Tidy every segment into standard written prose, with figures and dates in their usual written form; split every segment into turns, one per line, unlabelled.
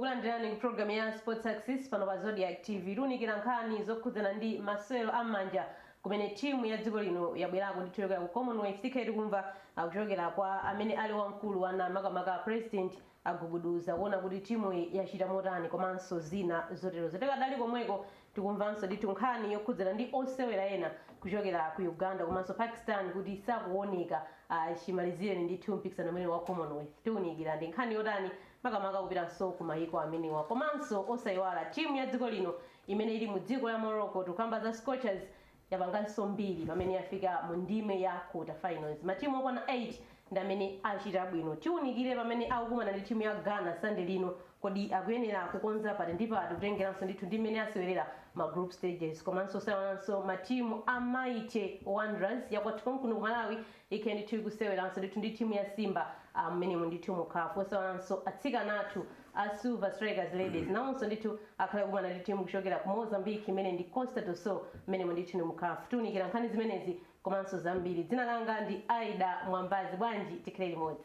mukulandirani program ya Sports Access pano pa Zodiac TV lunikira nkhani zokhudzana ndi masewero amanja kumene timu ya dziko lino yabwerako ndithoka ku Commonwealth tiketi kumva akuchokera kwa amene ali wamkulu wana makamaka president agubuduza kuona kuti timu yachita motani komanso zina zotero zotekadali komweko tikumvanso ndithu nkhani yokhudzana ndi osewera ena kuchokera ku Uganda komanso Pakistan kuti sakuoneka chimalizire ndithu mpikisano umene wa Commonwealth tiunikira ndi nkhani yotani makamaka kupitanso ku mayiko amenewa komanso osayiwala timu ya dziko lino imene ili mu dziko la Morocco tukamba za Scorchers yapanganso mbiri pamene yafika mu ndime ya quarter finals matimu okwana 8 ndi amene achita bwino tiunikire pamene akukumana ndi timu ya Ghana Sunday lino kodi akuyenera kukonza pati ndi pati kutengeranso ndithu ndi mmene asewerera ma group stages komanso sawananso matimu a Mighty Wanderers yakwati kuno ku Malawi ikhe ndithu kuseweranso ndithu ndi timu ya Simba mmene ndithu mukhafu sawananso atsikanatu a Silver Strikers Ladies nawonso ndithu akhala kumana ndi timu kuchokera ku Mozambique imene ndi Costa do Sol mmene ndithu mukhafu tiunikira nkhani zimenezi komanso zambiri dzina langa ndi Aida Mwambazi bwanji tikhale limodzi.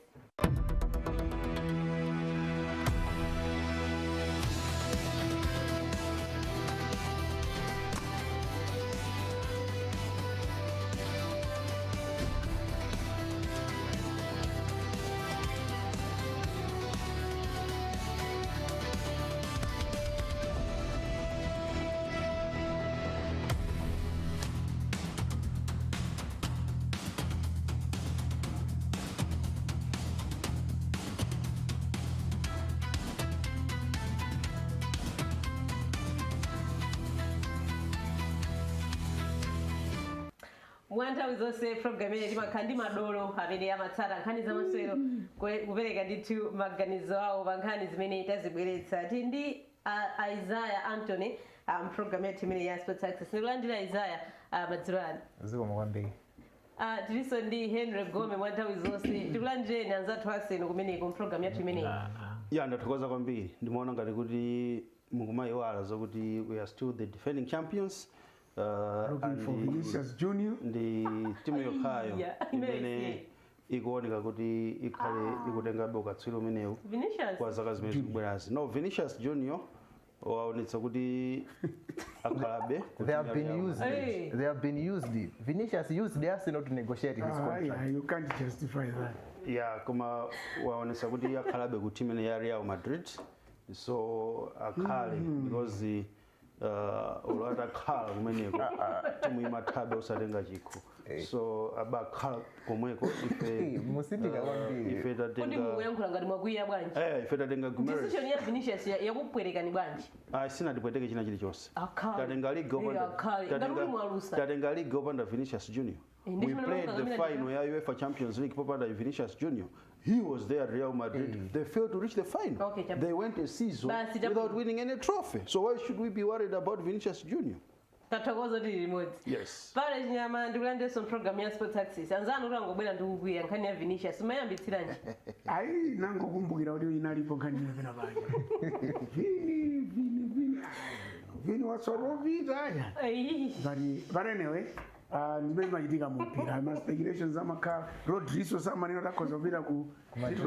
Mwanta wizose program ile timakhandi madolo amene amatsata nkhani za masewero kupereka ndithu maganizo awo pa nkhani zimene tazibweretsa tindi Isaiah Anthony program yetu imene ya Sports Access ndikulandira Isaiah madzirani
ziko mwambiri
tiliso ndi Henry Gome mwanta wizose tikulandireni anzathu asenu kumeneko program yetu imene
ya ndathokoza kwambiri ndimaona ngati kuti mukumayiwala zokuti we are still the defending champions
looking for Vinicius Junior
ndi timu yokhayo imene ikuoneka kuti ikhale ikutengabe ukatswiri umenewu kwa zaka zimene zikubwerazi no Vinicius Junior waonetsa kuti akhalabe
they have been used Vinicius used Arsenal to negotiate his contract.
You can't justify that.
Yeah, koma waonetsa kuti akhalabe ku timu ya Real Madrid so akhale because ulata khala kumeneko timu imathabe usatenga chikho so abakhala komweko ife
musitika kwambiri
ife tatenga
kodi muyankhula ngati mwakwiya bwanji
ife tatenga Gumeres
decision ya Vinicius yakupwerekani bwanji
sina ndipweteke china chilichonse
tatenga
league opanda Vinicius Junior. We played the final ya UEFA Champions League popanda Vinicius Junior. He was there at Real Madrid. They failed to reach the final. They went a season without winning any trophy. So why should we be worried about Vinicius Junior?
Tathokoza tili limodzi.
Yes.
Pale chinyama ndikulandeso program ya Sports Access. Anzanu utangobwera ndikukwiya nkhani ya Vinicius mayambitsiranje.
Ayi nango kumbukira kuti inalipo nkhani imene panje. Vini wasorovita aya. But anyway, ndimene machitika mu mpira ma speculations amakhala Rodrigo samaneno takhoza kupita ku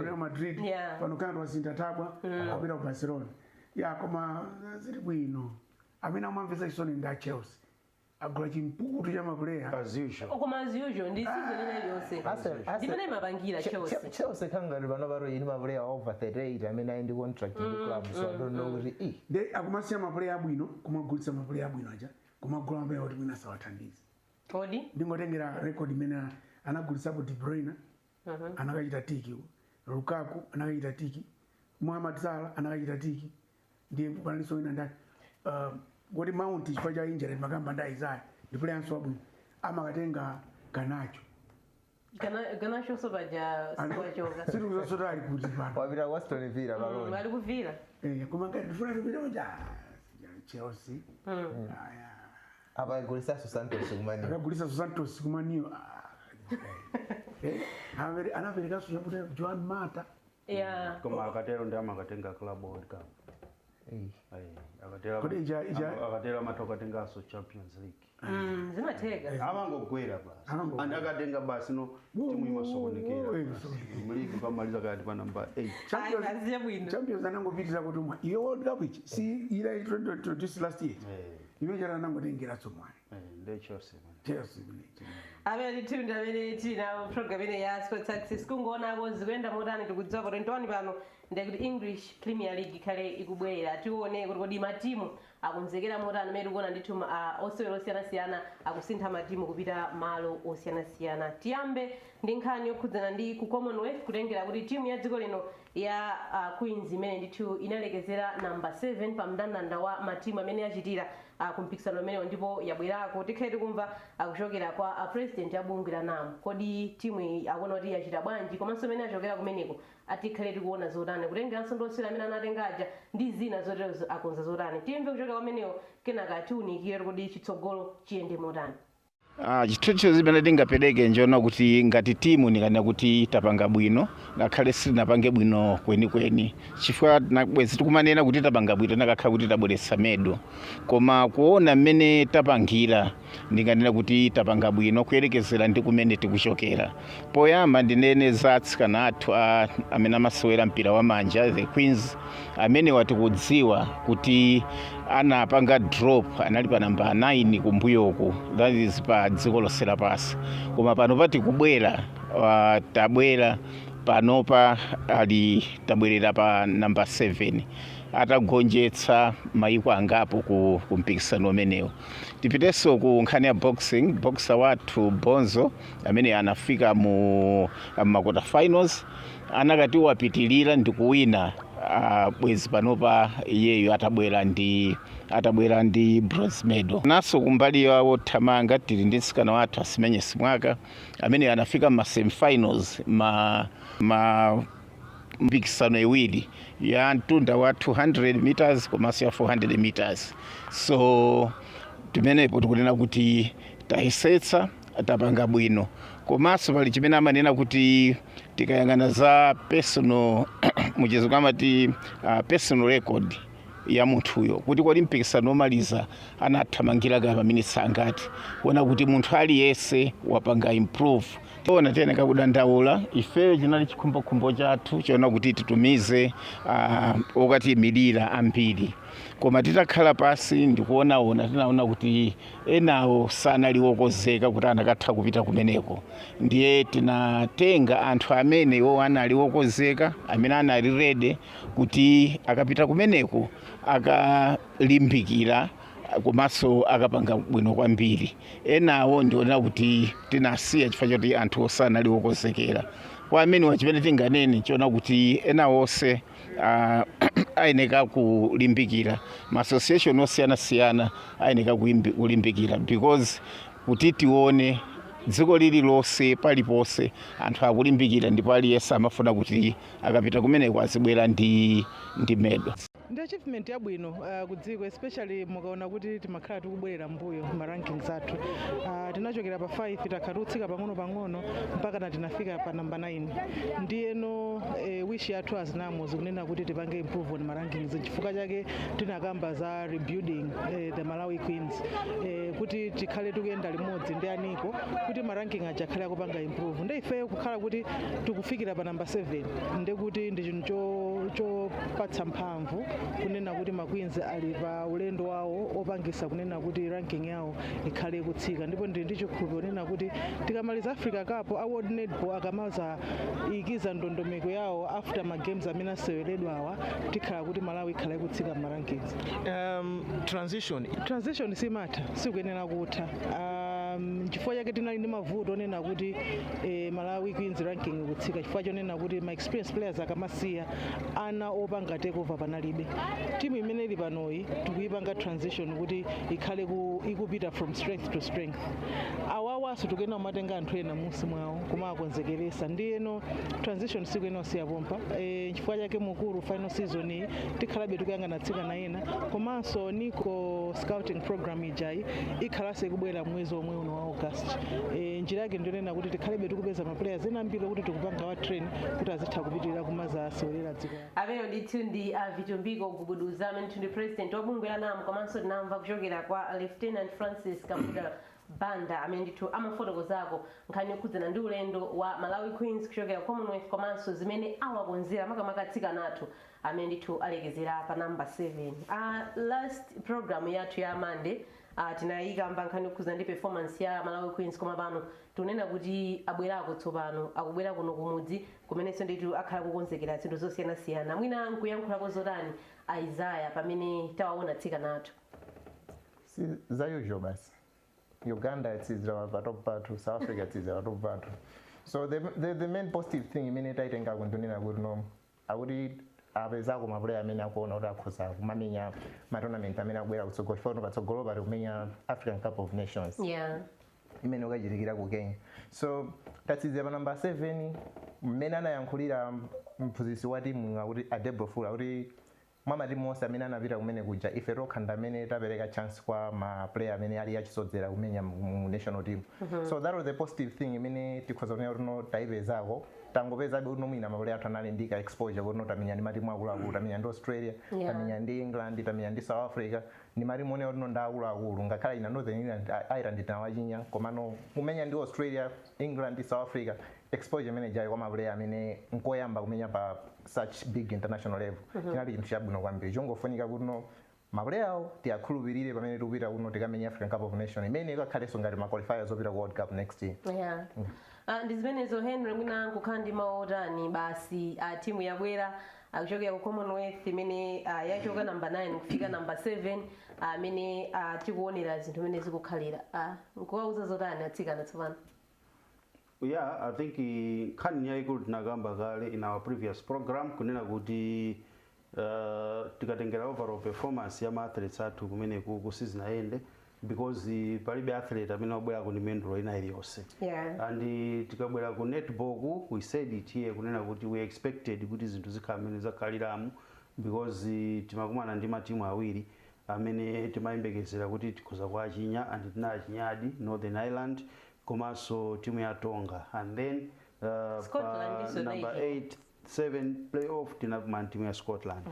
Real Madrid pano kana wasinta tabwa apita ku Barcelona koma zili bwino amene amamvesa chisoni nda Chelsea agula chimpukutu cha mapuleya
as usual
koma as usual ndi season ina yonse ndimene mapangira
Chelsea kangani pano paro yini mapuleya over 38 amene ayi ndi contract ndi club so I don't know kuti
de akumasiya mapuleya abwino kumagulitsa mapuleya abwino aja kumagula ambaye kuti mwina sawathandiza
kodi
ndingotengera record imene anagulisapo De Bruyne anakachita tiki Lukaku anakachita tiki Mohamed Salah anakachita tiki ndiye panaliso wina ndani kuti Mount chifukwa cha injury makamba nda Isaiah ndipule anso abwino amakatenga Garnacho
so baja sikuwachoka
siku zosota ali kuti pano
wapita kwa Aston Villa baloni
wali kuvila
kuma ngati ndifuna kupita Chelsea
abagulisa Santos kumani
akagulisa Santos kumaniyo anapereka so yabuta Joan Mata
koma akatero ndi amakatenga Club World Cup akatera matokatengaso Champions League
zimateka
amangogwera basi and akatenga basi no timu imasokonekera muligi pamaliza kati pa number 8
Champions anangopitira kuti mwa iyo World Cup ichi si ila 2020 last year imejara nangotengira tsomwana
nde Chelsea
amene timu amene tina program ine ya Sports Access kungoona abozi kwenda motani tikudziwa kuti ntwani pano ndikuti English Premier League khale ikubwera tione kuti kodi matimu akunzekera motani mmene tikuona ndithu osewera osiyanasiyana akusintha matimu kupita malo osiyanasiyana. Tiyambe ndi nkhani yokhudzana ndi ku Commonwealth kutengera kuti timu ya dziko lino ya Queens imene ndithu inalekezera number 7 pa mndandanda wa matimu amene achitira kumpikisano umenewo ndipo yabwerako tikhale tikumva akuchokera kwa president abungwe la NAM kodi timu akuona kuti yachita bwanji komanso amene achokera kumeneko atikhale tikuona zotani kutengeranso ndi osewera amene anatengaja ndi zina zoterezo akonza zotani timve kuchokera kumenewo kenaka tiunikire kodi chitsogolo chiyende motani.
Chithucho zimene tingapereke njoona kuti ngati timu nikana kuti tapanga bwino ngakhale sitinapange bwino kwenikweni chifukwa bwezi tikumanena kuti tapanga bwino nakakhala kuti tabweretsa medo koma kuona mmene tapangira ndikanena kuti tapanga bwino kuyerekezera ndi kumene tikuchokera. Poyamba ndinene za atsikana athu amene amasewera mpira wa manja the Queens amene watikudziwa kuti anapanga drop anali pa namba 9 kumbuyoko that is pa dziko lonse lapansi koma pano pati kubwera tabwera panopa ali tabwerera pa namba 7 atagonjetsa maiko angapo ku mpikisano umenewo. Tipitenso ku nkhani ya boxing boxer wathu Bonzo amene anafika mu makota finals anakati wapitilira ndi kuwina bwezi panopa iyeyo atabwera ndi bronze medal. Naso kumbali yawo thamanga tili ndi mtsikana wathu Asimenye Simwaka amene anafika ma semi-finals ma mpikisano iwiri ya mtunda wa 200 meters komanso ya 400 meters. So timenepo tikunena kuti tayesetsa tapanga bwino komanso pali chimene amanena kuti tikayang'ana za personal muchezo kamati personal record ya munthuyo kuti kodi mpikisano omaliza anathamangira pa minutes angati kuona kuti munthu aliyense wapanga improve. Tiona tena kakudandaula ifeyo chinali chikhumbokhumbo chathu chiona kuti titumize okatiyimirira ambiri koma titakhala pasi ndikuonaona tinaona kuti enawo sanali wokonzeka kuti anakatha kupita kumeneko ndiye tinatenga anthu amene iwo anali wokonzeka amene anali ready kuti akapita kumeneko akalimbikira komanso akapanga bwino kwambiri. Enawo ndiona kuti tinasiya chifukwa choti anthu osanali wokonzekera kwa amene wachimene tinganene chiona kuti ena onse ayeneka kulimbikira ma association osiyanasiyana ayeneka kulimbikira because kuti tione dziko lililonse paliponse anthu akulimbikira ndipo aliyense amafuna kuti akapita kumeneko azibwera ndi medal.
Ndi achievement yabwino kudziko especially mukaona kuti timakhala tikubwerera mbuyo ma rankings athu. Tinachokera pa 5 takhalutsika pang'ono mpaka tinafika pa namba 9. Ndiyeno wish yathu azinamo zikunena kuti tipange improve on ma rankings chifukwa chake tinakamba za rebuilding the Malawi Queens kuti tikhale tikuyenda limodzi ndi aniko kuti ma ranking aja akhale akupanga improve. Ndi ifeyo kukhala kuti tikufikira pa namba 7 ndi kuti ndi chinthu chopatsa mphamvu kunena kuti ma Queens ali pa ulendo wawo opangisa kunena kuti ranking yawo ikhale kutsika ndipo ndi chikhulupiriro kunena kuti tikamaliza Africa Cup World Netball akamaza ikiza ndondomeko yawo after ma games amene aseweredwa awa tikhala kuti Malawi ikhale kutsika ma rankings. Transition simatha sikuyenera kutha chifukwa chake tinali ndi mavuto onena kuti Malawi Queens ranking ikutsika chifukwa chonena kuti ma experienced players akamasiya ana opanga takeover panalibe. Timu imene ili panoyi tikuyipanga transition kuti ikhale ikupita from strength to strength. Awawo awaso tikuyena kumatenga anthu ena m'munsi mwawo kumakonzekeresa ndiyeno transition sikuyena osiya pompa chifukwa chake mukulu final season iyi tikhalabe tikuyang'ana atsikana ena komanso niko scouting program ijayi ikhalanso ikubwera mwezi omwe uno wa August. Njira yake ndionena kuti tikhalebe tikupeza maplayers ena ambiri kuti tikupanga wa train kuti azitha kupitirira kumaza asewelera dziko.
Amene ndithu ndi Vitumbiko Gubuduza amene ndi president wa bungwe la NAM komanso tinamva kuchokera kwa Lieutenant Francis Kabuda Banda amene ndithu amafotokozako nkhani yokhudzana ndi ulendo wa Malawi Queens kuchokera Commonwealth komanso zimene awakonzera makamaka atsikana athu amene ndithu alekezera pa number 7. Last program yathu ya Monday tinayika nkhani yokhudzana ndi performance ya Malawi Queens koma pano tunena kuti abwerako tsopano akubwera kuno kumudzi kumenenso ndithu akhala kukonzekera zinthu zosiyanasiyana. Mwina nkuyankhulako zotani Isaiah pamene tawaona atsikana athu?
Za usual basi. Uganda tsizira vatop vathu, South Africa tsizira vatop vathu. So the main positive thing imene taitenga kundonena kuti no akuti apezako maplayer amene akuona kuti akhoza kumamenya matournament amene akubwera kutsogolo chifukwa patsogolo pali kumenya African Cup of Nations.
Yeah.
Imene ukachitikira ku Kenya. So tatsizira pa number 7 mmene anayankhulira mphunzitsi wa timu akuti Adebro Full akuti mama timu onse amene anapita kumene kuja ife tokhanda amene tapereka chance kwa ma player amene ali achisodzera kumenya mu national team. So that was the positive thing imene tikhoza kunena kuti no taipezako tangopezabe kuti nomwina maplayer athu anali ndi ka exposure kuti no tamenya ndi matimu akuluakulu tamenya ndi Australia tamenya ndi England tamenya ndi South Africa ni matimu onena kuti no ndi akuluakulu ngakhala ina Northern Ireland tinawachinya koma no kumenya ndi Australia England South Africa exposure imene jayi kwa maplayer amene nkoyamba kumenya pa such big international level chinali chinthu chabwino kwambiri chongofunika kuti no maplayer awo tiakhulupirire pamene tikupita kuno tikamenya African Cup of Nations imene ikakhalenso ngati ma qualifiers opita ku World Cup next year.
Yeah. Ndi zimenezo Henry mwina nkukhala ndi maotani basi timu yabwera kuchokera ku Commonwealth imene yachoka number 9 kufika number 7 amene tikuonera zinthu imene zikukhalira nkuwauza zotani atsikana tsopano?
Yeah, I think nkhani yayikulu tinakamba kale in our previous program kunena kuti tikatengera overall performance ya athletes athu kumene ku season ayende because palibe athlete amene wabwera ku mendulo ina iliyonse. And tikabwera ku netball we said it here kunena kuti we expected kuti zinthu zikhala amene zakhaliramu because timakumana ndi matimu awiri amene timayembekezera kuti tikhoza kuachinya and tinachinyadi Northern Ireland komanso timu ya Tonga and then number 8-7 playoff tinakumana timu ya Scotland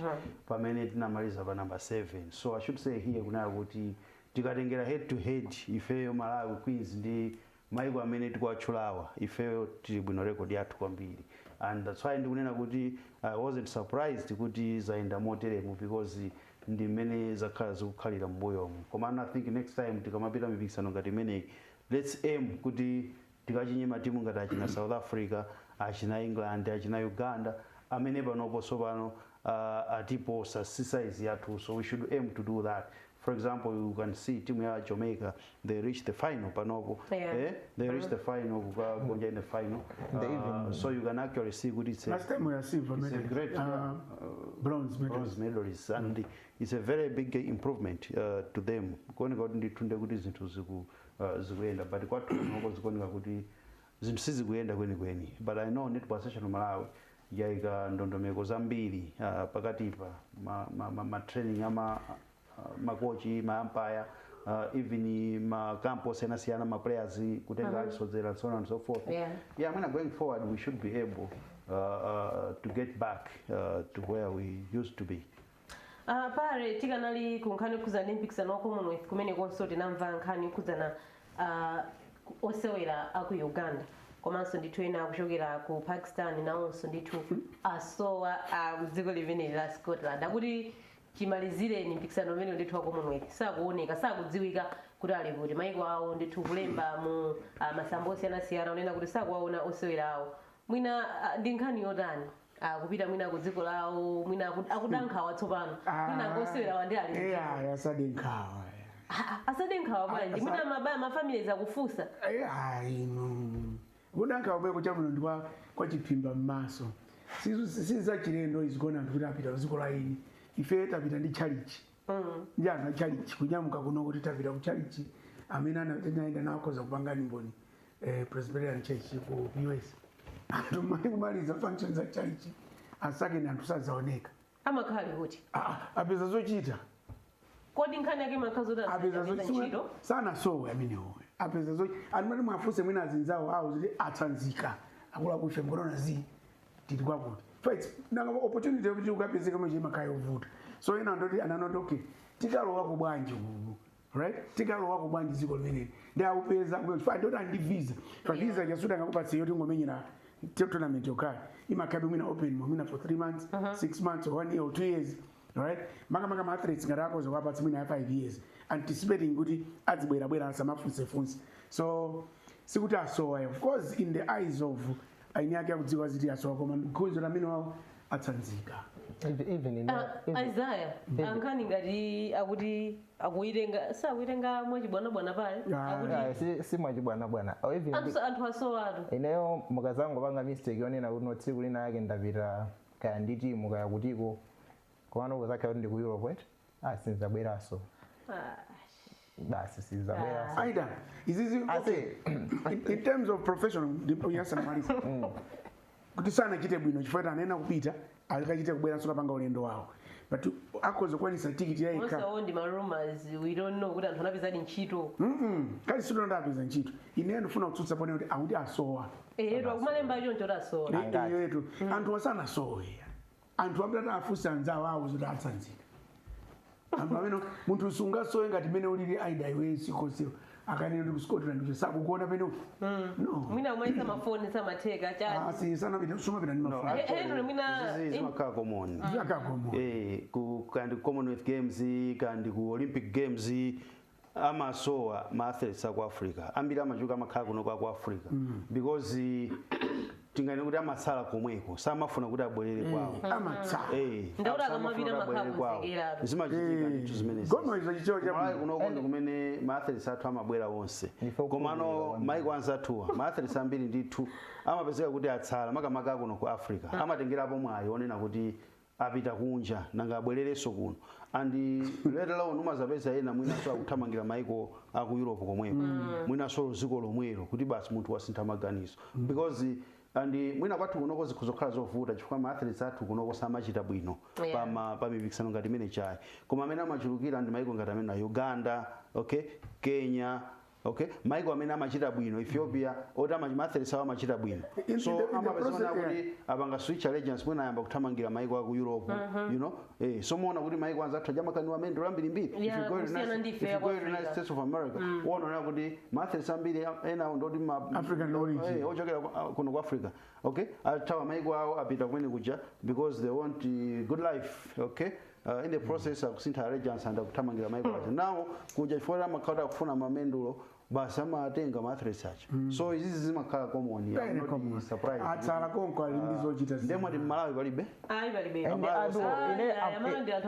pamene tinamaliza pa number 7. So I should say here kunena kuti tikatengera head to head ifeyo Malawi Queens ndi maiko amene tikuwatchulawa ifeyo tili bwino record yathu kwambiri and that's why ndikunena kuti I wasn't surprised kuti zaenda moteremo because ndi mmene zakhala zikukhalira mbuyomu koma I think next time tikamapita mipikisano ngati imeneyi let's aim kuti tikachinye matimu ngati achina South Africa achina England achina Uganda amene panopo sopano atiposa size yathu, so we should aim to do that. For example, you can see team ya Jamaica, they reached the final panopo. They reached the final, in the final. So you can actually see good. It's
last time we received a great bronze
medalist, and it's a very big improvement to them. Going according to the good into Zuenda, but what was going to zinthu kweni but I know netball session Malawi yaika ndondomeko zambiri pakatipa ma training ama makochi ma umpire even ma campus enasiyana ma players kutenga alisodzera so on and so forth. I'm gonna going forward we should be able to get back to where we used to be.
Pare tikanali kunkhani kuza Olympics and Commonwealth kumene konso tinamva nkhani kuzana osewera aku Uganda komanso ndithu ena kuchokera ku Pakistan nawonso ndithu asowa dziko limene la Scotland akuti chimalizireni mpikisano umene ndithu wa Commonwealth sakuoneka sakudziwika kuti ali kuti maiko awo ndithu kulemba mu masambo osiyanasiyana unena kuti sakuwaona osewera awo mwina ndi nkhani yotani kupita mwina ku dziko lawo mwina akudankhawa tsopano mwina akosewera wandi ali
asadenkhawa
asadenkhawa bwanji mwina mabaya mafamilies akufusa
kudankhawa bwe kuchamuno ndikwa kwa chipimba m'maso siza chilendo izigona kuti apita dziko la ini ife tapita ndi chalichi njana chalichi kunyamuka kuno kuti tapita ku chalichi amene anaenda nakoza kupanga mboni Presbyterian Church ku US. Anthu mali kumaliza functions za church asake ni anthu sazaoneka.
Amakhali kuti.
Apeza zochita.
Kodi nkhani yake makhazoda
Apeza zochita. Sana so amenewo. Apeza zochita. Alimali mwafuse mwina azinzawo awo zili atsanzika. Akula kushe ngorona zi. Tili kwa kuti. Fight nanga opportunity yokuti ukapeze kama chima kayo vuta. So ina ndoti ananoti okay. Tikalowa ku bwanji ubu. Right? Tikalowa ku bwanji ziko limene. Nda upeza kwa I don't need visa. For visa yasuda ngakupatse yoti ngomenyera tournament yokali. Imakabe mwina open mwina for 3 months, 6 months or 1 year or 2 years. Right? Maka athletes ngarako zokapatse mwina 5 years. Anticipating kuti adzibwera samafunse. So sikuti asowa of course in the eyes of ainyake akudziwa ziti asowa koma mkhonzo lamene wawo atsanzika.
Even in
Isaiah ankhani ngati akuti akuitenga mwachibwanabwana pale
akuti si mwachibwanabwana
anthu asowatu.
Ineyo mukazango panga mistake yonena kuti tsiku lina yake ndapita kaya ndi timu kaya kutiko komano kuzakhala kuti ndi ku Europe sinzabweraso basi sizabweraso.
Aida izizi in terms of professional yasana malisa kuti sana chite bwino chifukwa anena kupita akachite kubwera soka panga ulendo wawo but akoze kwanisa ticket ya ika
most of the rumors we don't know kuti anthu anapeza ntchito
kali sito ndapeza ntchito ine ndifuna kutsutsa pone kuti akuti asowa
eto akumalemba choncho tasowa
yetu anthu wasana sowe anthu amtata afusa anzawo awo zoti atsanzika anthu amene munthu usungasowe ngati mene ulili Aida iwe sikosiro akanena kuti ku Scotland kuti sakukuona pene no
mwina umaisa mafoni samatheka chati
si sana pita suma pita ni mafoni
eno mwina
zimakhala common
common
kandi Commonwealth Games kandi ku Olympic Games amasowa ma athletes aku Africa ambiri amachuka amakhala kuno kwa Africa because tingani kuti amatsala komweko samafuna kuti abwerere kwawo
amatsala
ndaura akamapita makhakusekera
zimachitika ndithu zimenezi
goma izo chicho cha
kunoko ndi kumene ma athletes athu amabwera onse komano maiko anzathuwa ma athletes ambiri ndithu amapezeka kuti atsala makamaka kuno ku Africa amatengerapo mwayi onena kuti apita kunja nanga abwererenso kuno and let alone umazapeza ena mwinaso akuthamangira maiko aku Europe komweko mwinaso ziko lomwelo kuti basi munthu wasintha maganizo because and mwina kwathu kunoko zikhuzokhala zovuta chifukwa ma athletes athu kunoko samachita bwino pa mipikisano ngati imene chayi koma amene amachulukira ndi maiko ngati amene Uganda, okay, Kenya, okay, maiko amene amachita bwino Ethiopia oti athletes awo amachita bwino so amapezana kuti apanga switch allegiance mwina ayamba kuthamangira maiko aku Europe you know so muona kuti maiko anzathu ajamakani amene ambirimbiri if you go to the United States of America unaona kuti ma athletes ambiri ena ndoti
African origin
ochokera kuno ku Africa okay athawa maiko awo apita kumene kuja because they want good life okay in the process akusintha allegiance and akuthamangira maiko aja now kuja chifukwa amakhala kufuna mamendulo basi amatenga ma athletes aja so izizi zimakhala common ya not surprise
atsala konko ali ndizochita
ndemwe ndi Malawi palibe
palibe
ine
anthu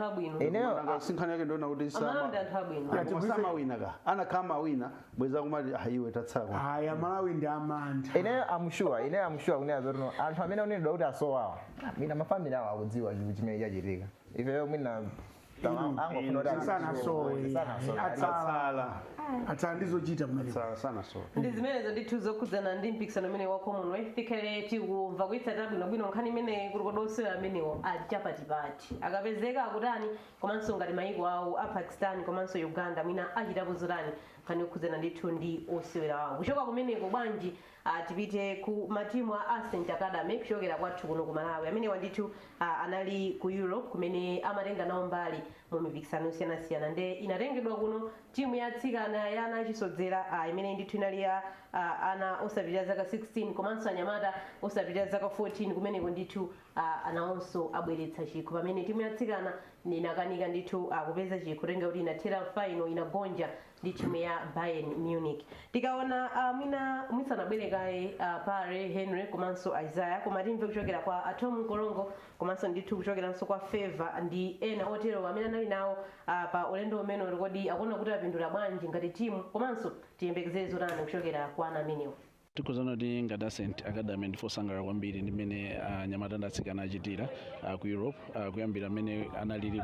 abwino
ine sinkhani yake ndona kuti sama wina ka ana kama wina bweza kumati iwe tatsala
aya Malawi ndi amantha
ine I'm sure kunena zoti anthu amene onedwa kuti asowawa mina mafamily awo akudziwa chimene chachitika ifeyo mina sana sowe atsala ndizochita kumene
sana so
ndi zimenezo ndithu zokhudzana ndi mpikisano umene wa Commonwealth tikhale tikumva kuitsatira bwinobwino nkhani imene kuli kodosera amenewo achapatipati akapezeka akutani komanso ngati maiko awo a Pakistan komanso Uganda mwina achitapo zotani nkhani yokhudzana ndithu ndi osewera awo kuchoka kumeneko bwanji tipite ku matimu a Ascent Academy kuchokera kwathu kuno ku Malawi amenewa ndithu anali ku Europe kumene amatenga nawo mbali mu mipikisano yosiyanasiyana nde inatengedwa kuno timu ya atsikana ya ana achisodzera imene ndithu inali ya ana osapitira zaka 16 komanso anyamata osapitira zaka 14 kumeneko ndithu anawonso abweretsa chikho pamene timu ya atsikana inakanika ndithu kupeza chikho tenga kuti inathera final inagonja ndi timu ya Bayern Munich tikaona mwisanabwerekaye pare Henry komanso Isaiah koma timve kuchokera kwa Atom Korongo komanso ndithu kuchokeranso kwa Favor ndi ena otero amene anali nawo pa ulendo umene kodi akuona kuti apindula bwanji ngati timu komanso tiyembekezere zotani kuchokera kwa ana amenewo
tikuzana kuti ngati Ascent Academy ndifosangalala kwambiri ndi mmene anyamata atsikana achitira ku Europe kuyambira mmene analili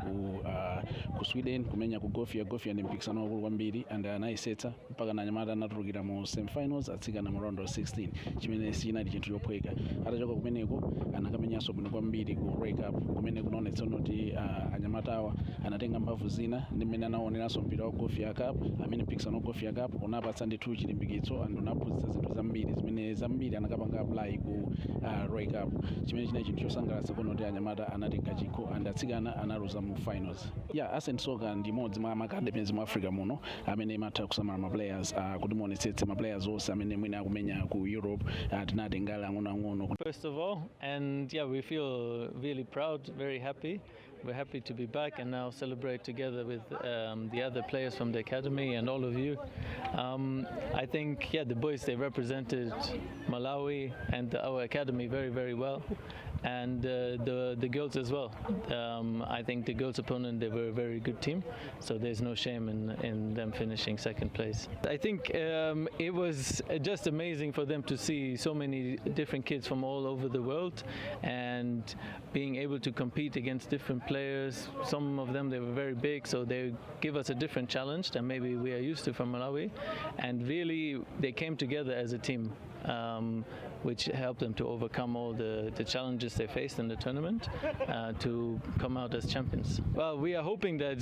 ku Sweden kumenya ku Gofia ndi mpikisano wakulu kwambiri and anayisetsa mpaka na anyamata anatulukira mu semifinals atsikana mu round of 16 chimene sinali chinthu chophweka. Atachoka kumeneko anakamenyanso bwino kwambiri ku Ray Cup kumene kunaonetsa kuti anyamata awa anatenga mphamvu zina ndi mmene anaoneranso mpira wa Gofia Cup amene mpikisano wa Gofia Cup unapatsa ndithu chilimbikitso and unaphunzitsa zinthu zambiri anakapanga apply ku Ray Cup chimene china chinthu chosangalatsa kuona kuti anyamata anatenga chikho and atsikana analuza mu finals. Ascent Soccer ndi imodzi mwa academies mu Africa muno amene imatha kusamala ma players kuti muonetsetse ma players onse amene mwina akumenya ku Europe tinatengala ang'ono.
First of all, and we feel really proud, very happy. We're happy to be back and now celebrate together with the other players from the academy and all of you. I think, the boys, they represented Malawi and our academy very, very well. And the girls as well. I think the girls' opponent, they were a very good team, so there's no shame in them finishing second place. I think it was just amazing for them to see so many different kids from all over the world and being able to compete against different players. Some of them, they were very big, so they give us a different challenge than maybe we are used to from Malawi. And really, they came together as a team, which helped them to overcome all the challenges they faced in the tournament to come out as champions. Well, we are hoping that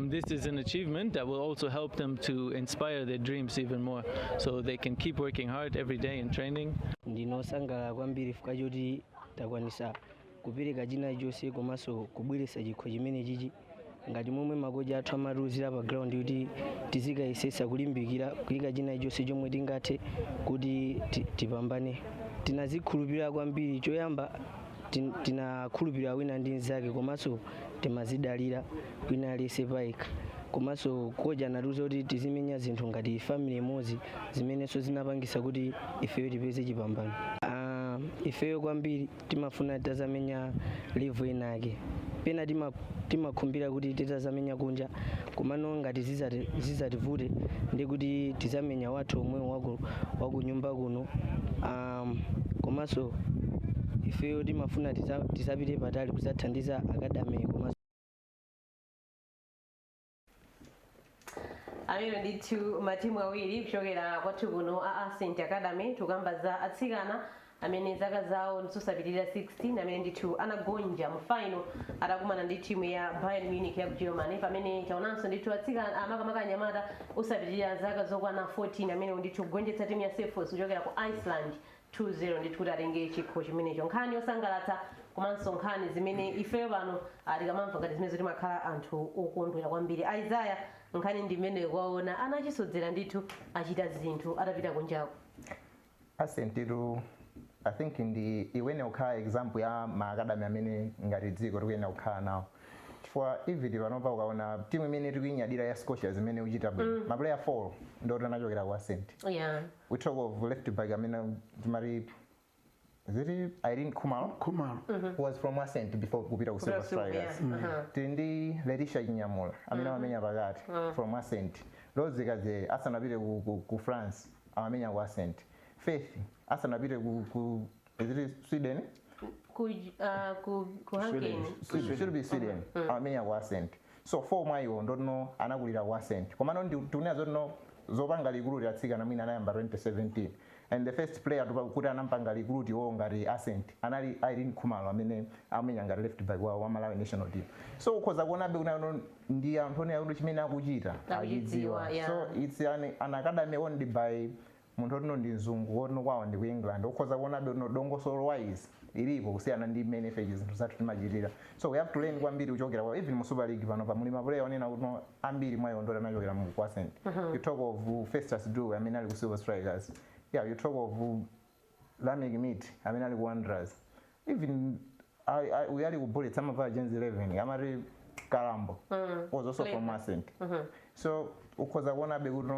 this is an achievement that will also help them to inspire their dreams even more, so they can keep working hard every day in training.
Ndinosangala kwambiri fuka joti takwanisa kupereka china chonse komanso kubweretsa chikho chimene chichi ngati momwe makocha athu amatuluzira pa ground kuti tizikayesesa kulimbikira kuyika china chonse chomwe tingathe kuti tipambane. Tinazikhulupirira kwambiri, choyamba tinakhulupirira wina ndi nzake komanso timazidalira wina aliyense payekha. Komanso kocha anatiuza kuti tizimenya zinthu ngati family imodzi zimenenso zinapangisa kuti ifeyo tipeze chipambano. Ifeyo kwambiri timafuna tazamenya level inake. Pena timakhumbira kuti titazamenya kunja komano ngati zizativute ndi kuti tizamenya wathu omwe wakunyumba kuno. Komanso ifeyo timafuna tizapite patali kuzathandiza academy komanso.
Amene ndithu matimu awiri kuchokera kwathu kuno a Ascent Academy tukamba za atsikana amene zaka zawo ndizosapitirira 16 amene ndithu anagonja mu final atakumana ndi timu ya Bayern Munich ya ku Germany pamene taonanso ndithu atsikana makamaka anyamata osapitirira zaka zokwana 14 amene ndithu kugonjetsa timu ya Selfos kuchokera ku Iceland 2-0 ndithu kuti atenge chikho chimenecho. Nkhani yosangalatsa komanso nkhani zimene ifeyo pano tikamamva ngati zimene timakhala anthu okondwera kwambiri. Isaiah, nkhani ndi mmene kwaona anachisodzera ndithu achita zinthu atapita kunjako.
Ascent I think iwene ukhala example ya maakadami amene ngati dziko tikuyenda kukhala nawo. Chifukwa even panopa ukaona timu imene tikuyinyadira ya Scotia zimene uchita bwino ma player 4 ndo anachokera ku Ascent. We talk of left back amene timati Irene Kumalo who was from Ascent before kupita ku Silver Strikers. Tindi Letitia Chinyamula amene amenya pakati from Ascent. Rose Kaze asanapite ku France amenya ku Ascent. Faith asanapite ku Sweden
Hungary
should be Sweden amenya ku Ascent. So 4 mwayo ndono anakulira ku Ascent komano nditunena zono zopanga likulu atsikana mwina anayamba 2017 and the first player kuti anampanga likulu tiwo ngati Ascent anali Irene Kumalo amene amenya ngati left back wa Malawi national team. So ukhoza kuonabe unayo ndi anthu ene chimene akuchita achidziwa. So it's an academy owned by munthu otino ndi mzungu otino kwawo ndi ku England. Ukhoza kuonabe dongosolo wise ilipo kusiyana ndi mmene ife zinthu zathu timachitira. So we have to learn kwambiri kuchokera kwa even mu Super League pano pa muli ma player onena kuti ambiri mwayo ndo anachokera mu ku Ascent. You talk of Festus Drew amene ali ku Silver Strikers. You talk of Lamek Meat amene ali ku Wanderers. Even we are ku Bullets some of our Gens 11 amari Karambo was also from Ascent. So ukhoza kuonabe kuti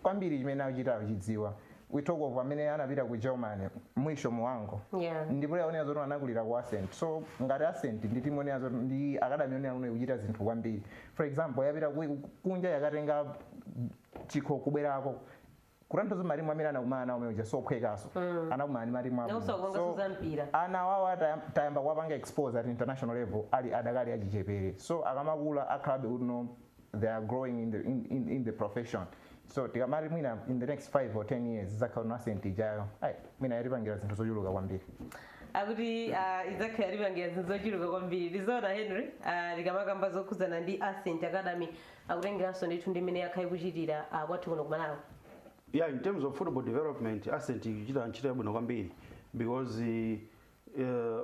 kwambiri chimene akuchita achidziwa. We talk of amene anapita ku Germany mwisho muwango ndipo yaonera zoti anakulira ku Ascent. So ngati Ascent ndi timu onera zoti ndi academy onera kuchita zinthu kwambiri. For example yapita kunja yakatenga chikho kubwerako kutanthauza marimu amene anakumana nawo meja sophwekaso anakumana ndi marimu
Nawo
abwino.
sakukonga mpira.
Ana awawo tayamba kuwapanga expose at international level ali adakali achichepere, so akamakula akhabe uno they are growing in the profession. So tikamati mwina in the next 5 or 10 years zakhala na asset ijayo mwina yatipangira zinthu zochuluka kwambiri.
Akuti izakhala yatipangira zinthu zochuluka kwambiri. Lizona Henry likamakamba zokhuzana ndi Ascent Academy akutengeranso ndithu ndi mmene yakhala ikuchitira kwathu kuno kumalawi.
Yeah, in terms of football development, Ascent ikuchita ntchito yabwino kwambiri because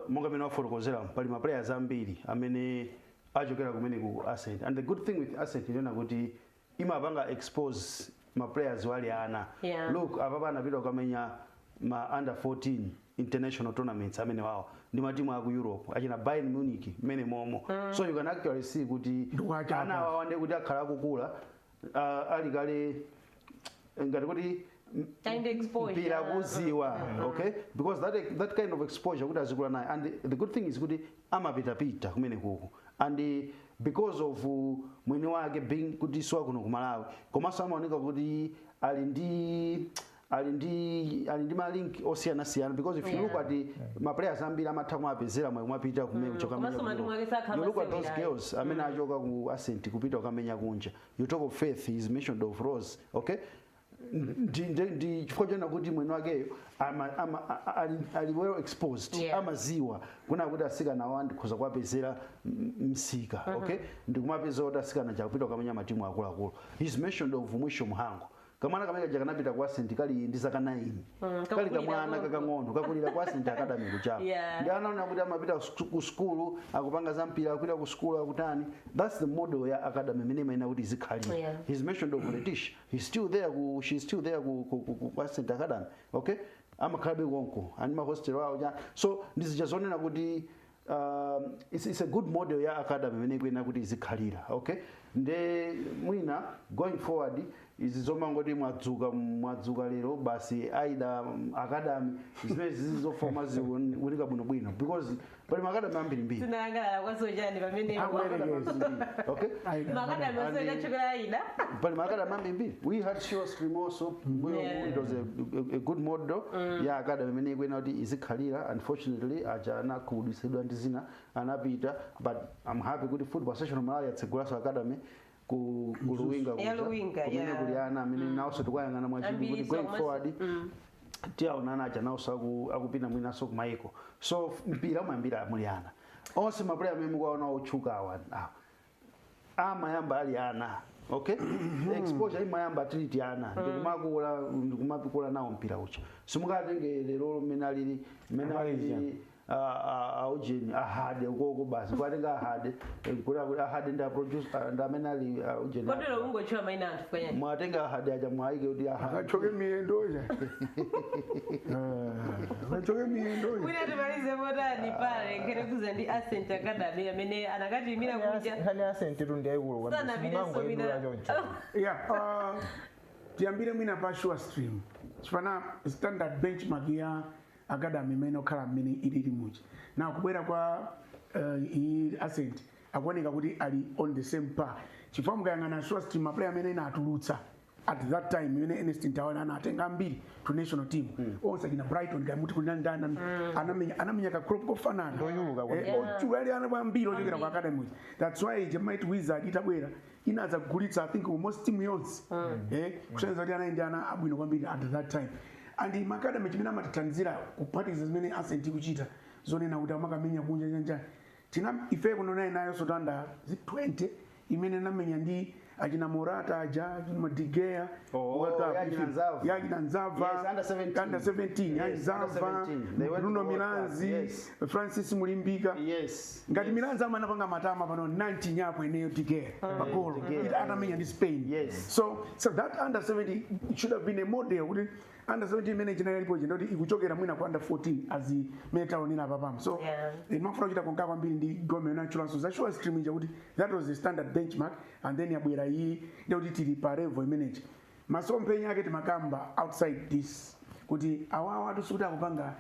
monga amene wafotokozera pali ma players ambiri amene achokera kumene ku Ascent, and the good thing with Ascent ndiona kuti imapanga expose ma players wali ana. Look, apapa anapita kukamenya ma under 14 international tournaments amene wawo ndi matimu aku Europe achina Bayern Munich mene momo. So you can actually see kuti ana awa ndi kuti akhala akukula ali kale ngati kuti mpira kuziwa, okay, because that kind of exposure kuti azikula nayo, and the good thing is kuti amapitapita kumene kuku, and because of mwini wake being kuti swa kuno kumalawi komanso amaoneka kuti ali ndi malink osiyana-siyana, because if you look at ma players ambiri amatha kumapezera mwe kumapita kumene kuchokamenya. You look at those girls amene achoka ku Ascent kupita kukamenya kunja, you talk of Faith, is mentioned of Rose, okay, ndi chifukwa chona kuti mwini wakeyo ali well exposed, amaziwa kuna kuti asikana awandi khuza kuwapezera msika, okay, ndi kumapeza kuti asikana chakupita kukamenya matimu akuluakulu. He's mentioned of Mwisho Muhango, kamwana kamene kajakanapita kwa Ascent kali ndi zaka 9 kali kamwana kakang'ono kakulira kwa Ascent Academy kuchapa ndi anaona kuti amapita ku skulu akupanga za mpira akupita ku skulu akutani. That's the model ya academy imene imaina kuti izikhalira. He's mentioned of Letitia, she's still there ku Ascent Academy, okay, amakhalabe konko ani ma hostel wawo. So ndizijazonena kuti it's a good model ya academy imene ikuena kuti izikhalira, okay. Nde mwina going forward izi zomangoti mwadzuka lero basi aida academy zimene zizofoma ziwunika bwinobwino, because pali makadami ambirimbiri
tinangala kwasojani pamene
okay,
makadami asoja chukula aida
pali makadami ambirimbiri. We had Shore Stream also, it was a good model ya academy imene ikuena kuti izikhalira. Unfortunately aja anakhudwisidwa ndi zina anapita, but I'm happy kuti Football Association Malawi yatsegulaso academy ku Luwinga kumene kuli ana amene nawonso tikuyang'ana mwachidwi kuti going forward tiaonana aja nawonso akupita mwinaso kumayiko. So mpira mwambira muli ana onse maplayer amene mukuwaona otchuka awa amayamba ali ana, okay. Exposure imayamba treat ana ndikumakula nawo mpira ucha. Simukatenge lero mmene alili Eugene ahade ukoko basi kwatenga ahade kuti ahade nda produce ndamene ali Eugene
kodero ungochwa maina anthu kwanya
mwatenga ahade aja mwaike kuti ahade
akachoke miyendoja akachoke miyendoja
wina tumalize motani pale ngere kuza ndi Ascent Academy amene anakati imira kunja
hani Ascent tundi ayikulo kwa
mango
idula choncho.
tiyambire mwina pa Shore Stream chifana standard benchmark ya academy imene okhala mmene ilili muchi na kubwera kwa Ascent akuoneka kuti ali on the same par chifukwa mukayang'ana Shore Stream maplayer amene inatulutsa at that time imene Ernest Ntawana anatenga mbiri to national team onse kina Brighton kamuti kuna ndana anamenya ka crop kofanana ochulali ana bambiri ochokera kwa academy. That's why Jemite Wizard itabwera inaza kugulitsa I think almost team yonse kusenza kuti anaenda ana abwino kwambiri at that time. And makadami chimene amatitanzira kupatiza zimene Ascent ikuchita zonena kuti amakamenya kunja njanja tina ife kuno nayo sotanda 20 imene namenya ndi achina Morata aja achina Digea yachina Nzava under 17 Nzava Bruno Milanzi Francis Mulimbika ngati Milanzi amanapanga matama pano 19 yapo eneyo Digea pagolo atamenya ndi Spain. So that under 17 it should have been a model kuti under 17 imene china yalipo ndoti ikuchokera mwina kwa under 14 azi metaonina papam. So mafuna kuchita konka kwambiri ndi government natural so za Shore Stream kuti that was the standard benchmark, and then yabwera iyi ndoti tili pa level imene masompenya yake timakamba outside this kuti awawa tusikuti akupanga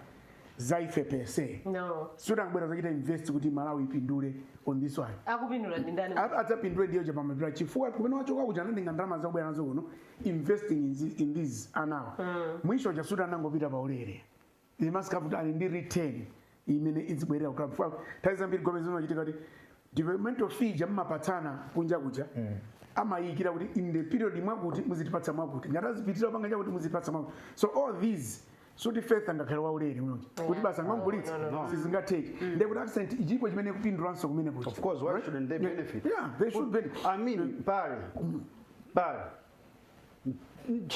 zaife per se
no
sutangubwera zochita invest kuti Malawi ipindule on this one
akupindula ndi ndani
adzapindule ndiyo cha pamapira chifukwa kumene wachoka kuja anatenga ndalama zakubwera nazo kuno investing in these anawo mwisho cha suta anangopita paulere they must have ali ndi return imene izibwerera kutapa nthawi zambiri gomezi zimachitika kuti developmental fee jamapatsana kunja kuja amayikira kuti in the period mwakuti muzitipatsa mwakuti ngati azipitira panga chakuti muzitipatsa mwakuti so all these suti faith angakhale waulere unoji kuti basa ngwambulitsa sizingatheki ndiye kuti accent ichipo chimene kupindulanso kumene kuti
of course why shouldn't they benefit
yeah they should benefit
I mean pale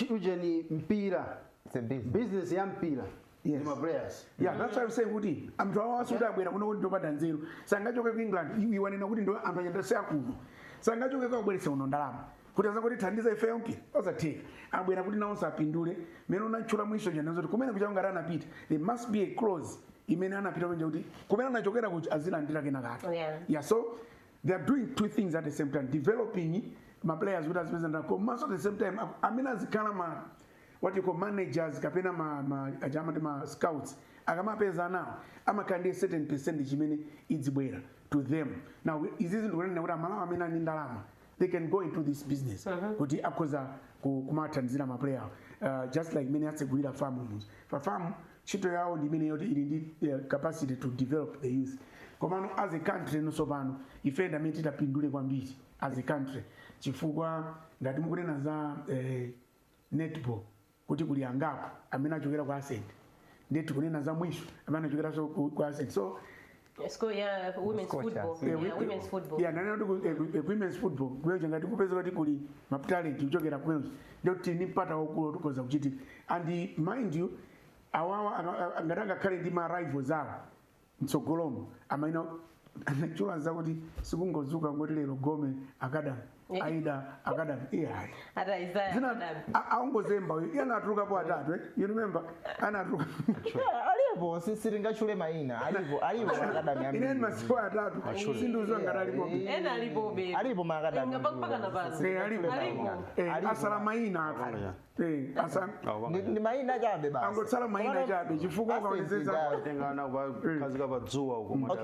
ujeni mpira
it's a business
business ya mpira
Yes.
ma players
yeah that's why I'm saying kuti anthu awo asuda abwera kuno kuti ndopata nzeru sangachoke ku England iwanena kuti ndo anthu anyenda seya kuno sangachoke kabweretsa uno ndalama kuti azangoti thandiza ife yonke osatheka abwera kuti nawonso apindule mene unatchula mwisho janazo kuti kumene kuchanga ngati anapita there must be a clause imene anapita kwenje kuti kumene anachokera kuti azilandira kenakake yeah so they are doing two things at the same time developing my players kuti azipeza ndalama komanso at the same time amene azikhala what you call managers kapena ma scouts akamapeza nawo amakandi a certain percentage imene idzibwera to them now izizi ndikunena kuti Malawi amene ali ndalama they can go into this business kuti akhoza kumathandizira ma player just like many atsegulira farms for farm chito yawo ndi imene yoti ili ndi capacity to develop the youth komano as a country nonso pano ife ndamene titapindule kwambiri as a country chifukwa ngati mukunena za netball kuti kuli angapo amene achokera ku Ascent ndiye tikunena za mwisho amene achokera ku Ascent so
women's football
yeah nana kuti women's football kwejo ngati kupeza kuti kuli ma talent kuchokera kwejo ndiye kuti ni mpata wakulu tukoza kuchitika and mind you awawa angatanga khale ndi ma rivals awo mtsogolomo amaina anachula za kuti sikungozuka ngoti lero Gome Academy Aida Academy
hata Isaiah
aongozemba yanatuluka po atatu you remember anatuluka
alipo siringachule maina alipo Academy
ambi ineni masiwa atatu sinduzo ngatalipo
alipo ma Academy
ngapaka na basi
alipo asala maina asa
ni maina chabe basi
angotsala maina chabe chifukwa kaonezeza
tengana kazi kabadzuwa uko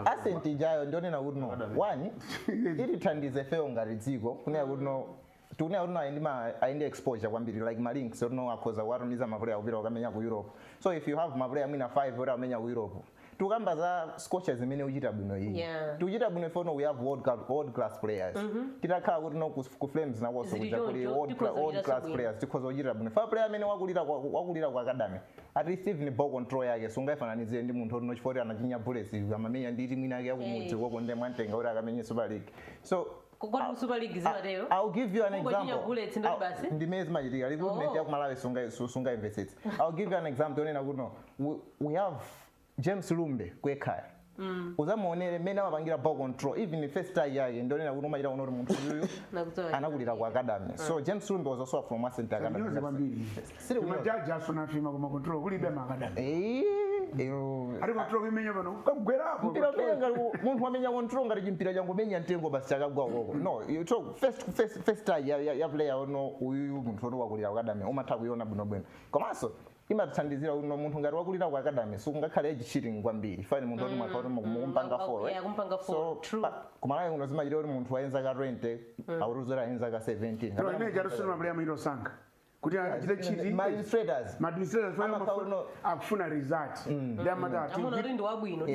Ascent ijayo ndionena kuti no one ili thandize feo ngati dziko kunena kuti no tikuneya kuti aindi exposure kwambiri like malinks kuti no akhoza kuwatumiza maplayer kupita kukamenya ku Europe so if you have maplayer mwina 5 kuti amenya ku Europe tukamba za scotia zimene uchita bwino iyi tikuchita bwino ife no we have world class players titakhala kuti no ku Flames nakonso kuja kuli world class players tikhoza kuchita bwino fa player amene wakulira ku academy at least even ball control yake sungaifananize ndi munthu ono chifoti anachinya bullets amamenya ndi timu yake yakumudzi koko ndi mwantenga kuti akamenye Super League so
kwa Super League zimatero
I'll give you an example ndimezi machitika recruitment ya ku Malawi sunga invested I'll give you an example onena kuti no we have James Lumbe kwekhaya uzamuonere mene amapangira ball control even first time yake ndionena kuti umachita kuno kuti munthu uyu anakulira ku academy so James Lumbe was also from Ascent Academy
siri majaji asona fima kuma control kulibe ma academy ari control imenya pano kugwerapo
mpira penga munthu amenya control ngati chimpira changu menya ntengo basi chakagwa koko no you talk first time ya player ono uyu munthu ono wakulira ku academy umatha kuiona bwino komanso imathandizira uno munthu ngati wakulira ku academy sungakhale age cheating kwambiri fine munthu ono mwakauti mukumpanga 4 so kumalawi uno zimachita kuti munthu wayenza ka 20 auruzera ayenza ka 17
no imene jarusuna maplayer mwito sanga kuti achite cheating
administrators
akufuna result ndamatatu
amona ndi wabwino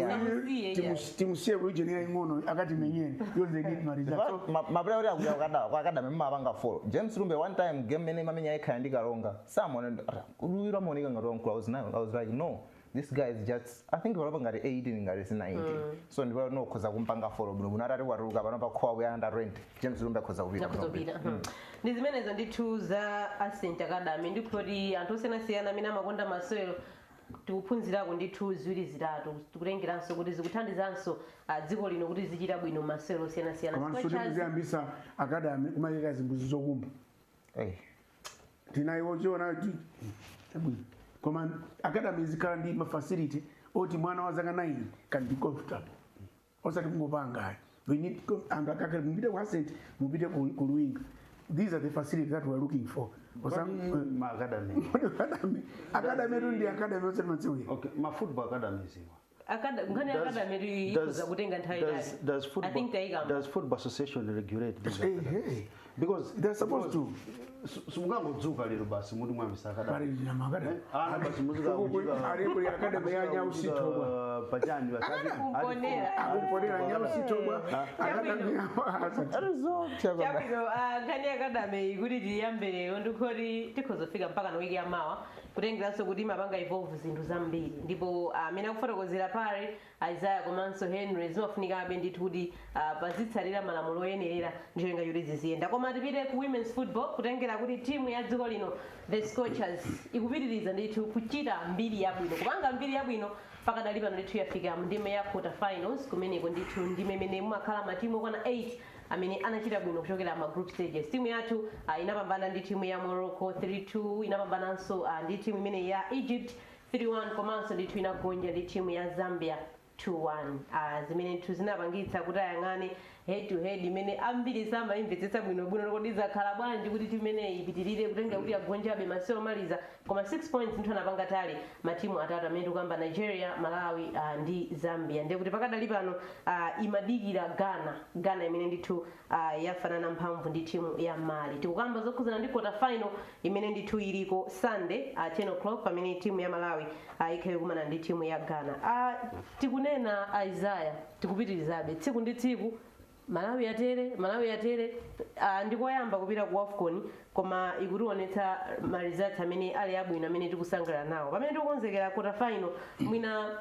timusiye ku region ya ing'ono akati menyeni yoze get ma result
so maplayer oti akuya ku academy mmapanga 4 James Lumbe one time game mene mamenya ekhaya ndikaronga someone ulira monika ngaronga I was like no this guy is just I think we're ngati 18 ngati 19 so ndipo no khoza kumpanga 4 bwino atati kwaruka pano pa khowa ya under rent James Lumbe khoza kupita
ndi zimenezo ndithu za Ascent Academy ndikuti anthu osiyanasiyana amene amakonda masewero tikuphunzirako ndithu ziwiri zitatu tikutengeranso kuti zikuthandizanso dziko lino kuti zichita bwino masewero osiyanasiyana
kuyambisa academy kumakeka zimbuzi zokumba tinayiwo chiona koma academy zikhala ndi mafacility oti mwana wa zaka 9 can be comfortable osati kungopanga we need anthu akakhala mupite ku Ascent mupite ku Luwinga these are the facilities that we're looking for. Academy rundi academy wose matsiwe.
Okay, ma football academies.
Ngani academy ikuza kutenga nthawi yake. I think
does football association regulate this? Because
they're supposed to.
Simungangodzuka lero basi muri mwambisa academy.
Bari na magada.
Basi muzika
ari kuri academy ya Nyausitobwa.
Pachani bakati.
Akuponera Nyausitobwa. Academy
Chapino ngani academy kuti tiyambe ndikoti tikhozofika mpaka na wiki ya mawa kutengeranso kuti mapanga evolve zinthu zambiri ndipo amene akufotokozera pale Isaiah komanso Henry zimafunika abe ndithu kuti pazitsalira malamulo oyenerera njoyenga yoti ziziyenda koma tipite ku women's football kutengera kuti timu ya dziko lino the Scorchers ikupitiriza ndithu kuchita mbiri yabwino kupanga mbiri yabwino pakadali pano ndithu yafika ndime ya quarter finals kumeneko ndithu ndime imene mumakhala matimu okwana 8 amene anachita bwino kuchokera ma group stages. Timu yathu inapambana ndi timu ya Morocco 3-2, inapambananso ndi timu imene ya Egypt 3-1 komanso ndithu inagonja ndi timu ya Zambia 2-1. Zimene zinapangitsa kuti ayang'ane head to head imene ambiri samayimvetsetsa bwinobwino kodi zakhala bwanji kuti timu imeneyi ipitirire kutenga kuti agonjabe masewero omaliza koma 6 points ndithu anapanga tali matimu atatu amene tikuyamba Nigeria, Malawi ndi Zambia. Ndiye kuti pakadali pano imadikira Ghana imene ndithu yafanana mphamvu ndi timu ya Mali. Tikukamba zokhuzana ndi quarter final imene ndithu iliko Sunday 10 o'clock pamene timu ya Malawi ikhale kumana ndi timu ya Ghana. Tikunena Isaiah tikupitirizabe tsiku ndi tsiku Malawi yatere ndikoyamba kupita ku AFCON koma ikutionetsa ma results amene ali abwino amene tikusangalala nawo pamene tikukonzekera quarter final mwina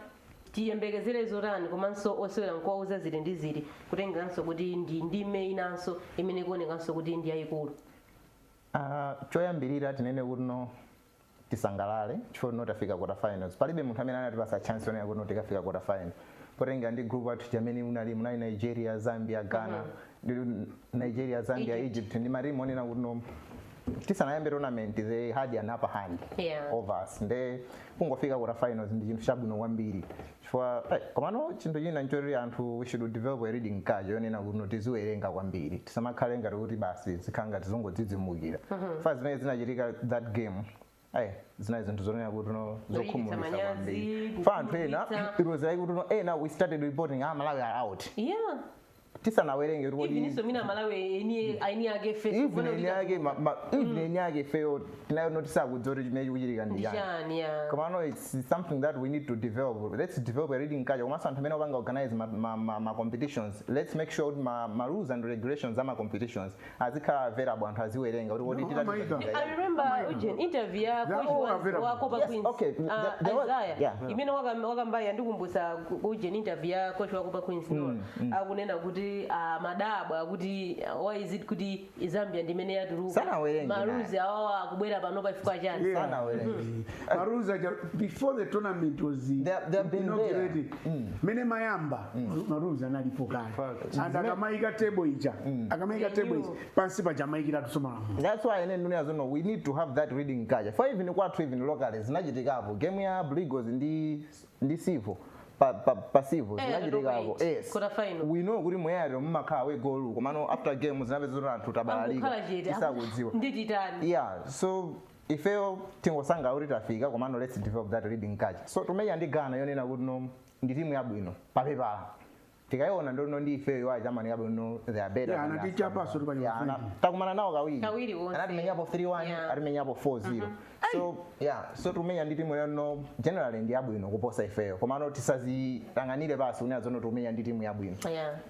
tiyembekezere zotani komanso osewera nkuwauza zili ndi zili kutengeranso kuti ndi ndime inanso imene ikuonekanso kuti ndi yayikulu.
Choyambirira tinene kuti tisangalale chifukwa tafika quarter finals palibe munthu amene anatipasa chance yonena kuti tikafika quarter final potenga ndi group athu chamene munali Nigeria, Zambia, Ghana, Nigeria, Zambia, Egypt ndi marimu onena kuti tisanayambe tournament they had an upper hand over us. Nde kungofika quarter finals ndi chinthu chabwino kwambiri chifukwa komano chinthu china nchoti anthu we should develop a reading culture yonena kuti tiziwerenga kwambiri tisamakhale ngati kuti basi zikhanga tizongodzidzimukira fa zimene zinachitika that game zina zinthu zonena kuti zokhumudwitsa kwambiri fa anthu ena it was like kuti ena we started reporting Malawi are out tisanawerenge
kuti even mina Malawi aini yake face
even yake fail tinayo notisa kudzori chimene chikuchitika ndi yani koma it's something that we need to develop. Let's develop a reading culture koma anthu amene opanga organize ma competitions. Let's make sure ma rules and regulations ama competitions azikhala available anthu aziwerenga kuti kodi
I remember Eugene interview ya coach wa Copa Queens imene wakambaya ndikumbusa Eugene interview ya coach wa Copa Queens akunena kuti madabwa kuti why is it kuti Zambia ndimene yatuluka marules awawa akubwera pano pafika chani
marules before the tournament was inaugurated mene mayamba marules analipo kale and akamaika table ija pansi pa Jamaica tusoma.
That's why ene ndune azono we need to have that reading culture for even kwathu even locally zinachitikapo game ya Brigos ndi Sivo passive zinachitikapo we know kuti mweyalo mmakhala wegolu komano after game zinapeza anthu tabalalika tisakudziwa so ifeyo tingosanga kuti tafika komano let's develop that reading culture. So tumenya ndi Ghana yonena kuti ndi timu yabwino papepala tikaiona ndono ndi ifeyo wa Germany yabwino they are better takumana nawo kawiri anatimenyapo 3-1 atimenyapo 4-0 so tumenya ndi timu yono generally ndi yabwino kuposa ifeyo komano tisazitang'anire basi unena zono tumenya ndi timu yabwino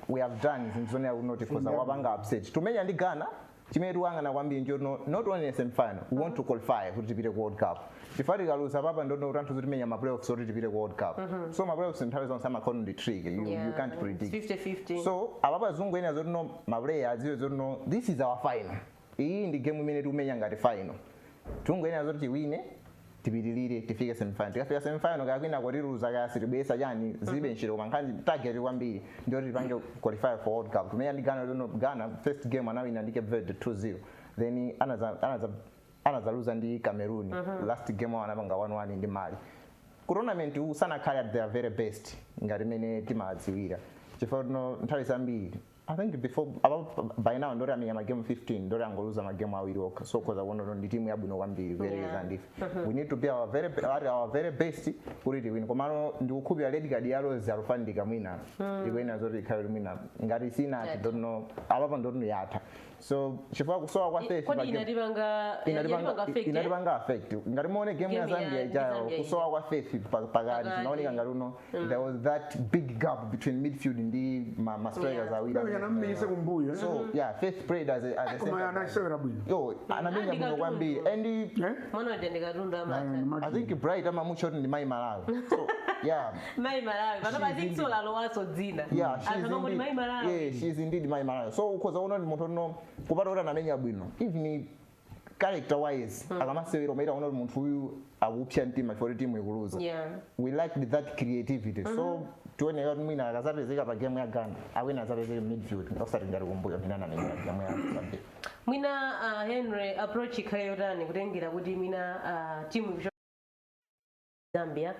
we have done zinthu zonena kuti tikhoza wapanga upset tumenya ndi Ghana chimene tiwangana kwambiri njono not only in semi final we want to qualify kuti tipite ku World Cup chifukwa tikaluza papa ndono kuti anthu zotimenya ma playoffs kuti tipite ku World Cup so ma playoffs nthawi zonse amakhona ndi trick you can't predict
50-50
so apapa zungu ena zono ma players adziwe zono this is our final iyi ndi game imene tikumenya ngati final tungu ena zoti tiwine tipitilire tifike semi final tikafika semi final kakwina kotiruza kasi tibwesa chani zibe ntchito koma nkhani target kwambiri ndiyoti tipange qualify for World Cup tumenya ndi Ghana first game anawina ndi Cape Verde 2-0 then anazaluza ndi Cameroon last game anapanga 1-1 ndi Mali ku tournament usanakhale at their very best ngati mene timadziwira chifukwa nthawi zambiri I think before about by now ndori amenya game 15 ndori angoluza magame awiri oka so koza wono ndi team yabwino kwambiri very and we need to be our very best kuti win komano ndikukhupira red card ya Rose alufandika mwina ikwena zoti ikhale mwina ngati sina I don't know abapa ndori yatha so chifukwa kusowa kwa faith
kodi
inatipanga affect ngati muone game ya Zambia ijayo kusowa kwa faith pakati tunaoneka ngati uno there was that big gap between midfield ndi ma strikers awiri
anamisa kumbuyo
so yeah faith played as a
center anasewera bwino
yo anamenya bwino kwambiri and
mwana ndendeka runda amata
I think Bright ama mucho ni Mai Malawi so yeah
Mai Malawi vanova ziksola lowaso dzina
she's indeed Mai Malawi so ukoza uno ni munthu no kupata kuti anamenya bwino even character wise akamasewera umaita uno munthu uyu akupsya mtima for team ikuluza we liked that creativity so tuone kuti mwina akazapezeka pa game ya Ghana awina azapezeka midfield osati ngati kumbuyo minana na game ya Zambia
mwina Henry approach ikhale yotani kutengera kuti mwina team Zambia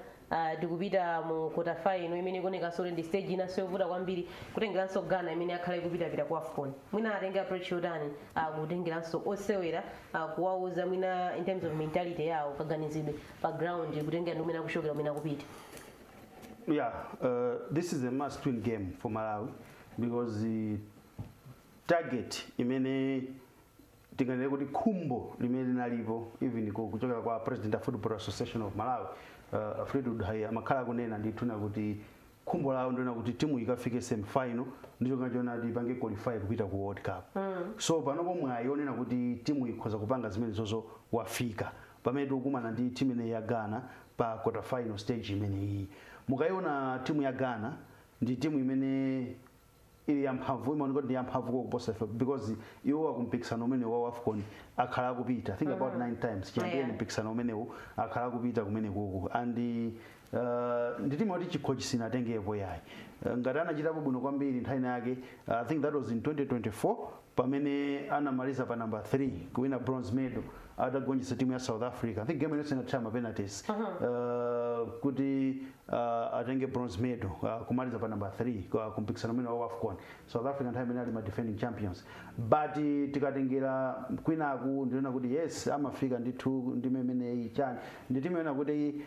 tikupita mu quarter final imene ikuoneka sole ndi stage inaso yovuta kwambiri kutengeranso Ghana imene akhale kupita ku AFCON mwina atenge approach yotani kutengeranso osewera kuwauza mwina in terms of mentality yawo kaganizidwe pa ground kutengera ndi umene akushokera umene akupita.
Yeah, this is a must-win game for Malawi because the target imene tinganene kuti khumbo limene linalipo even kuchokera kwa President of Football Association of Malawi Fredwood Haya makhala kunena ndithu kuti khumbo lawo ndona kuti timu ikafike semi-final ndicho kanjona ipange qualify kupita ku World Cup. So panopo mwayonena kuti timu ikhoza kupanga zimene zozo wafika pamene tikumana ndi timu ine ya Ghana pa quarter final stage imene iyi. Mukaiona timu ya Ghana ndi timu imene ili yamphamvu imaoneka ndi yamphamvu kuposa because iwo akumpikisano umene wa AFCON akhala kupita think about 9 times champion mpikisano umene akhala kupita kumene kuku and ndi timu yoti chikho chisinatengepo yayi ngati anachitapo bwino kwambiri nthawi yake I think that was in 2024 pamene anamaliza pa number 3 kuwina bronze medal atagonjetsa timu ya South Africa I think game inasena chama penalties kuti atenge bronze medal kumaliza pa number 3 kumpikisano umene wa AFCON South Africa nthawi imene ali ma defending champions but tikatengera kwinaku ndiona kuti yes amafika ndithu ndi mmene chani ndi timu yona kuti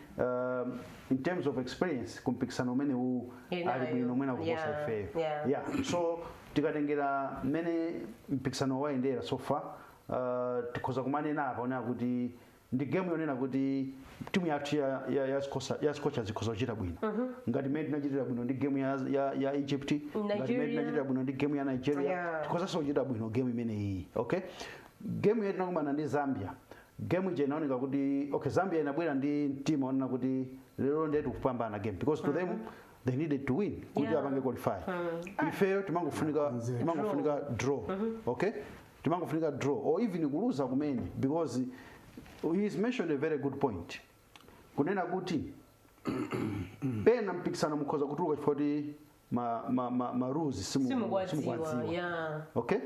in terms of experience kumpikisano umene ali bwino mwina kuposa ife yeah so tikatengera mmene mpikisano wayendera so far tikhoza kumanena apa ona kuti ndi game yonena kuti timu yathu ya Scotia zikhoza kuchita bwino ngati mmene tinachitira bwino ndi game ya Egypt ngati mmene tinachitira bwino ndi game ya Nigeria tikhoza kuchita bwino game imene iyi okay game yetu tinakumana ndi Zambia game ije inaoneka kuti okay Zambia inabwera ndi timu ona kuti lero ndetu kupambana game because to them they needed to win kuti apange qualify ife timangofunika draw okay timangofunika draw or even kuluza kumene because he's mentioned a very good point kunena kuti pena mpikisano mukhoza kutuluka chifoti ma rules simukwadziwa okay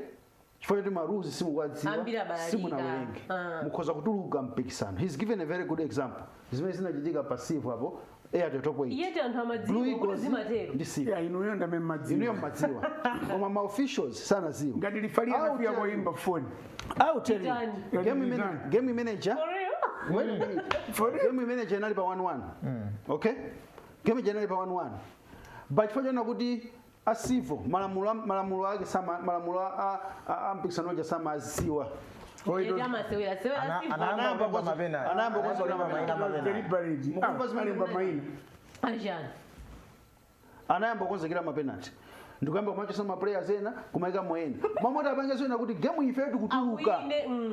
chifoti ma rules simukwadziwa simunawerenge mukhoza kutuluka mpikisano he's given a very good example zimene zinachitika passive hapo the top weight
yete anthu amadziwa kuti zimatero
ndisi
inuyo ndamene madziwa
inuyo madziwa koma ma officials sana ziwa
ngati lifalia afia kuimba phone
game manager game manager inali pa 1-1 okay game inali pa 1-1 but chifukwa kuti asivo malamulo ake sama malamulo a mpikisano ja sama aziwa anayamba kukonzekera mapenalty ndikuyamba kumachotsa ma players ena kumaika moyena mamota apange zona kuti game ife tikutuluka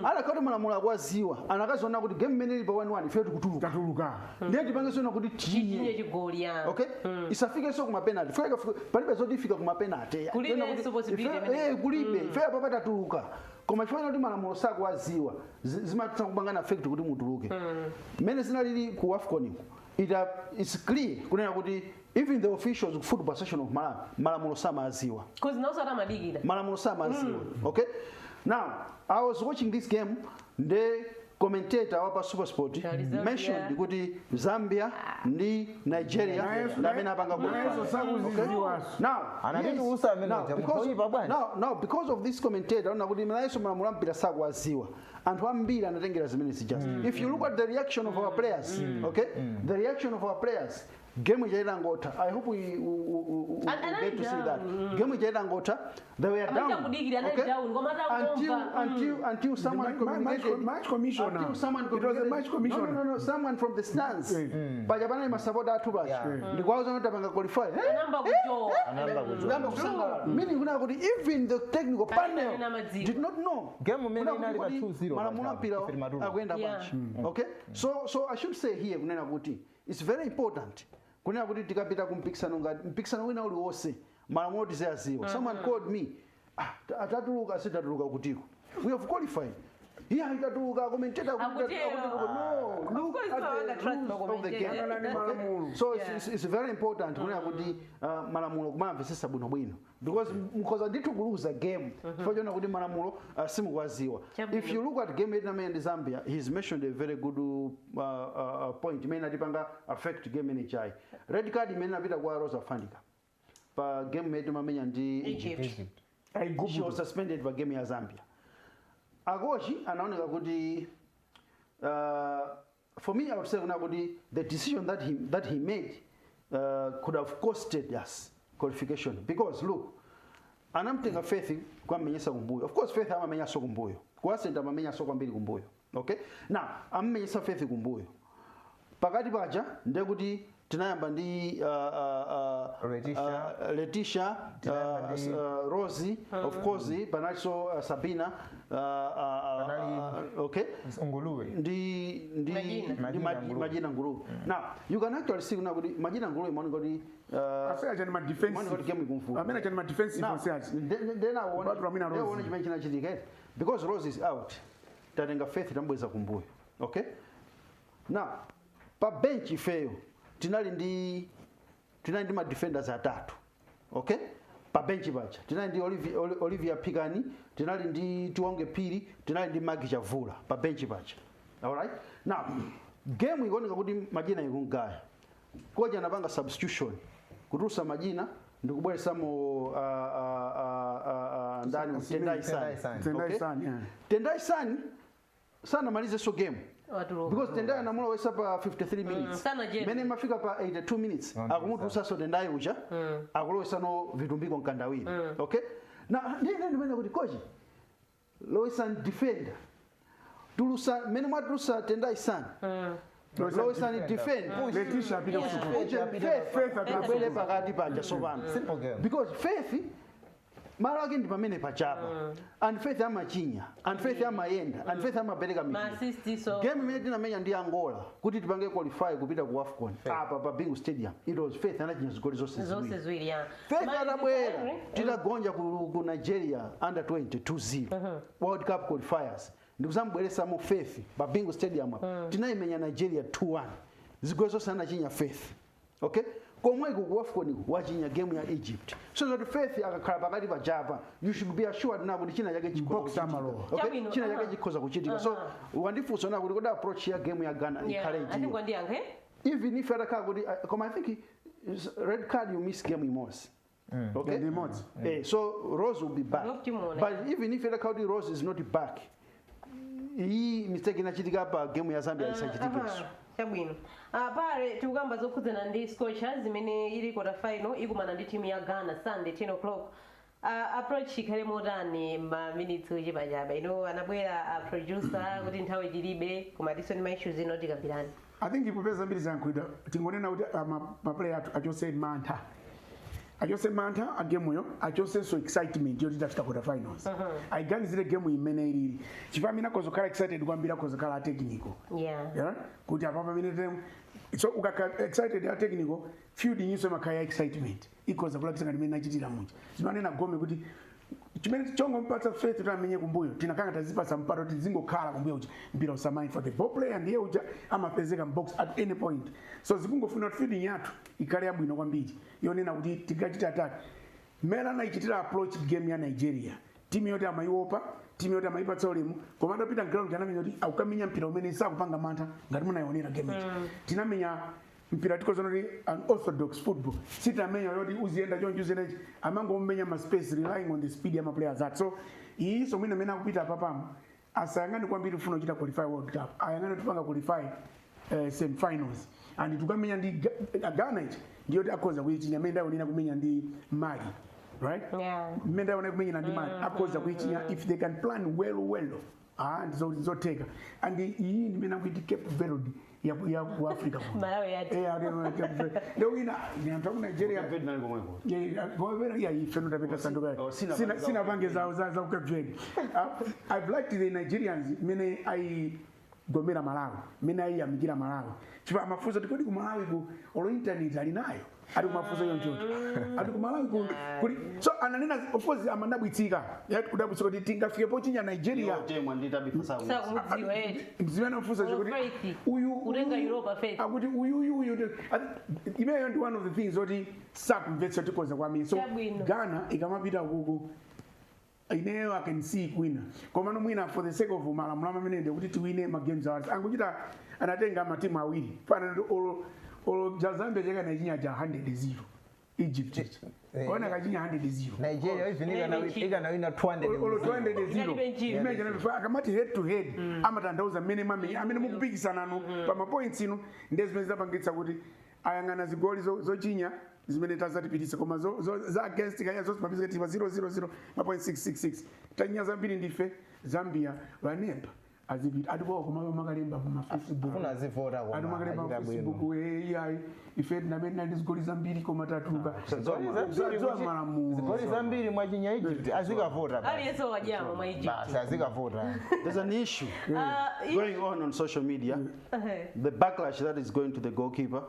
anakati malamulo akwaziwa anakaziona kuti game imene ili pa 1-1 ife tikutuluka ndiye tipange zona kuti
tinye chigoli
okay isafike so kuma penalty fika palibe zoti ifika kuma penalty kulibe ife papa tatuluka koma chifukwa kuti malamulo sakwaziwa zimatha kupangana effect kuti mutuluke mmene zinalili ku AFCON it's clear kunena kuti even the officials of Football Association of Malawi malamulo samaziwa
because now sara madigida
malamulo samaziwa okay now I was watching this game commentator wapa SuperSport mentioned kuti Zambia ndi Nigeria lamene apanga now because of this commentator ona kuti mlayeso malamulo mpira sakwaziwa anthu ambiri anatengera zimene sijas if you look at the reaction of our players okay the reaction of our players game ijaita ngota I hope we get to see that game ijaita ngota they were down okay until someone
match commissioner
until someone
it was a match commissioner
no someone from the stands pajapana ima support atu bacha ndikwazo notapanga qualify namba kusanga meaning kuna kuti even the technical panel did not know
game mene inali pa 2-0
malamulo mpira akwenda bacha okay so I should say here kunena kuti it's very important kunena kuti tikapita kumpikisano ngati mpikisano wina uli wose malamulo tizaziwa someone called me atatuluka sitatuluka kutiko we have qualified yeah itatuluka commentator no look at the rules of the game so it's very important kunena kuti malamulo kumamvesesa bwino because mkoza ndithu kuluza game fojona kuti malamulo simukwaziwa if you look at game in Zambia he's mentioned a very good point imene atipanga affect game in chai red card imene apita kwa Rosa Fandika pa game yetu mamenya ndi Egypt she was suspended pa game ya Zambia Agoshi anaoneka kuti for me I would say kuti the decision that he made could have costed us qualification because look anamtenga Faith kwa mmenyesa kumbuyo of course Faith amamenya so kumbuyo kwa senta amamenya so kwambiri kumbuyo okay now ammenyesa Faith kumbuyo pakati paja ndekuti tinayamba ndi Letitia Rosie of course panacho Sabina okay
Nguluwe
ndi Majina Nguluwe now you can actually see kuna kuti Majina Nguluwe moni kuti
after my defensive
game kumfu
amena chani my defensive for sales
then I want to mention chitiketi because Rose is out tatenga Faith tambweza kumbuyo okay now pa bench ifeyo tinali ndi ma defenders atatu okay pa bench bacha tinali ndi Olivia Pikani tinali ndi Tuonge Pili tinali ndi Magi Chavula pa bench bacha all right now game ikuoneka kuti Majina ikungaya koja anapanga substitution kutusa Majina ndikubweresa mo ndani Tendai San sana malize so game because Tendai anamula wesa pa 53 minutes mene mafika pa 82 minutes akumutusa so Tendai uja akulowesa no vitumbiko nkandawini okay na ndiye mene kuti koji lowesa defender tulusa mene mwatulusa Tendai San lowesa ni defend
Letitia apita
Faith abwele pakati paja sovana because Faith mara wake ndi pamene pachapa and Faith amachinya and Faith amayenda and Faith amapereka game imene tinamenya ndi Angola kuti tipange qualify kupita ku AFCON apa pa Bingu Stadium it was Faith anachinya zigoli zonse ziwiri Faith atabwera titagonja ku Nigeria under 20 2-0 World Cup qualifiers ndikuzambweresa mo Faith pa Bingu Stadium tinaimenya Nigeria 2-1 zigoli zonse anachinya Faith okay komwe ku AFCON wachinya game ya Egypt so that Faith akakhala pakati pa japa you should be assured na kuti china chake chikoza okay china chake chikoza kuchitika so wandifunsa na kuti koda approach ya game ya Ghana encourage even if atakhala kuti I think red card you miss game imos okay so Rose will be back but even if atakhala Rose is not back hii mistake inachitika pa game ya Zambia isachitike
chabwino pale tikukamba zokhuzana ndi Scorchers zimene ili quarter final ikumana ndi timu ya Ghana Sunday 10 o'clock approach ikhale motani ma minutes uchipachapa ino anabwera producer kuti nthawi chilibe koma tiso ndi ma issues ino tikambirani
I think ipopeza mbiri zankuida tingonena kuti ma player achose mantha a game yo achose so excitement yoti tafika quarter finals aiganizire game imene ilili chifamina kozokhala excited kwambira kozokhala technical yeah kuti apa pamene so ukaka excited ya technical field inyiso makaya excitement ikoza kula kisanga limene nachitira munji zimanena gome kuti chimene chongo mpatsa Faith tamenye kumbuyo tinakanga tazipasa mpato tizingokhala kumbuyo uja mpira usamai for the ball player ndiye uja amapezeka box at any point so zikungofuna feeding yathu ikale yabwino kwambiri yonena kuti tikachita attack mera na ichitira approach game ya Nigeria timu yote amaiopa timu yoti amaipatsa ulemu koma atapita ground anamenya kuti aukamenya mpira umene sakupanga mantha ngati munaionera game iji tinamenya mpira tikozona kuti an orthodox football sitamenya yoti uziyenda chonchi uziyendachi amangomenya ma space relying on the speed ya maplayers ati so iyiso mwina amene akupita apapamo asayang'ane kwambiri ufuna kuchita qualify world cup ayang'ane tipanga qualify semi-finals and tukamenya ndi Ghana ichi ndiyoti akhoza kuyichinya amene ndaonena kumenya ndi Mali right amene ndaona kumenya ndi Mali akhoza kuyichinya if they can plan well ndizoteka and iyi ndimene akuiti Cape Verde ya ku Africa
Malawi yati
leo ina ku Nigeria ya ifeno tapita sanduka sina pange za ku Cape Verde. I've liked the Nigerians mene ai gomera Malawi mene ai amikira Malawi chipa mafuzo tikodi ku Malawi ku olo internet alinayo ari kumafuzo yonjoto ari ku Malawi kuli so ananena of course amanabwitika yati kudabwitsa kuti tingafike pochinya Nigeria ndizimene mafuzo kuti uyu
urenga Europa faith
akuti uyu imeyo ndi one of the things oti sakumvetsa tikoza kwami so Ghana ikamapita kuko ineyo I can see kwina koma nomwina for the sake of malamulo amene ndi kuti tiwine ma games awards angochita anatenga matimu awiri fana olo Zambia cheka Nigeria ja 100-0 Egypt ona kajinya 100-0
Nigeria even na wina 200
olo 200-0 imagine akamati head to head amatandauza amene mukupikisana no pa ma points ino ndezimene zapangitsa kuti ayang'ana zigoli zochinya zimene tazatipitisa koma za against kaya zosipapisa tipa 0-0-0 ma point 666 tanya zambiri ndife Zambia vanemba azipita adipo koma makalemba pa Facebook
kuna zivota kwa
makalemba pa Facebook AI ife na mena ndizigoli zambiri koma tatuka
zigoli zambiri mwachinya Egypt azikavota
ali yeso wajamo mwa Egypt
basi azikavota.
There's an issue going on social media. The backlash that is going to the goalkeeper.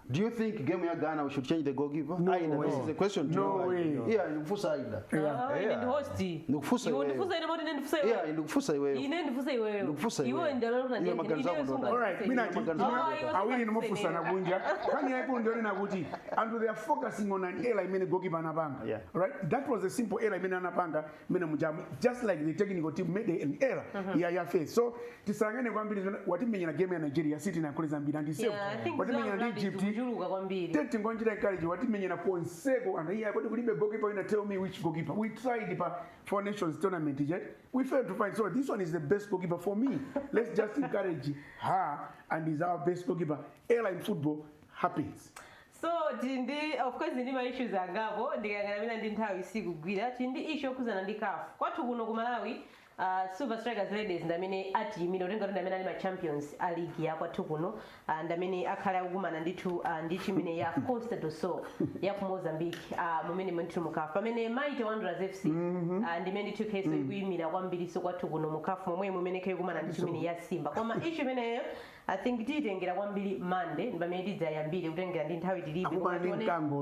Do you think game ya Ghana we should change the goalkeeper?
No
This is a question to you. Yeah, ndikufusa aida.
Ndi hosti.
Ndikufusa
iwe. Ndifusa ine moti ndifusa iwe.
Yeah, ndikufusa iwe.
Ine ndifusa iwe.
Ndikufusa iwe.
Iwe ndalo na
ndiye.
Alright, mina awili nomufusana kunja. Kwani yapo ndio nakuti and they are focusing on an airline mene goalkeeper anapanga.
Yeah.
Right? That was a simple airline mene anapanga mene mujamu just like the technical team made an error. Ya face. So tisangane kwambiri watimenyana game ya Nigeria City na kule Zambia ndi safe. Watimenyana ndi Egypt. Tete ngonjira encourage watimenyana Ponseko and here but kulibe goalkeeper ina tell me which goalkeeper. We tried for Nations tournament yet. We failed to find so this one is the best goalkeeper for me. Let's just encourage her and is our best goalkeeper. Airline football happens.
So tindi of course ndi ma issues angapo ndikangana ndi nthawi sikugwira tindi issue okuzana ndi CAF kwathu kuno ku Malawi Silver Strikers ladies ndamene atiyimira utenga kuti ndamene ali ma champions a league ya kwathu kuno ndamene akhala akumana ndithu ndi chimene ya Costa do Sol ya ku Mozambique mumene ndithu mukafu pamene Mighty Wanderers FC ndimene ndithu keso ikuyimira kwambiri so kwathu kuno mukafu momwe mumene kekumana ndi chimene ya Simba koma issue imeneyo I think titengera kwambiri Monday ndimene tidzayambire kutengera ndi nthawi tilibe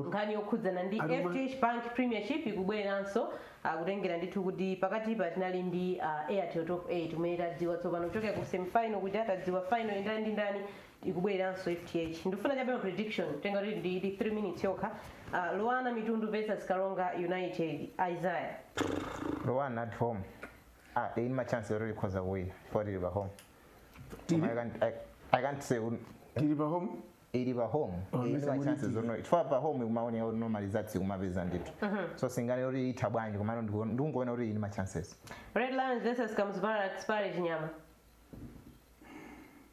nkhani yokhudzana ndi FDH Bank Premiership ikubweranso kutengera ndithu kuti pakati pa tinali ndi Airtel Top 8 umene tadziwa tsopano kuchokera ku semi final kuti atadziwa final indani ndi ndani ikubweranso FTH ndifuna chabe prediction tenga kuti ndi 3 minutes yokha Luana Mitundu versus Karonga United Isaiah
Luana at home they in my chance already cause away for the home I can't say
deliver home
iliva home iliva chances zono itfapa home umaone yo normalization umabeza nditu so singane uri itabwanyi komano ndungoona uri ini ma chances
Red Lions versus Kamsvara Expire Chinyama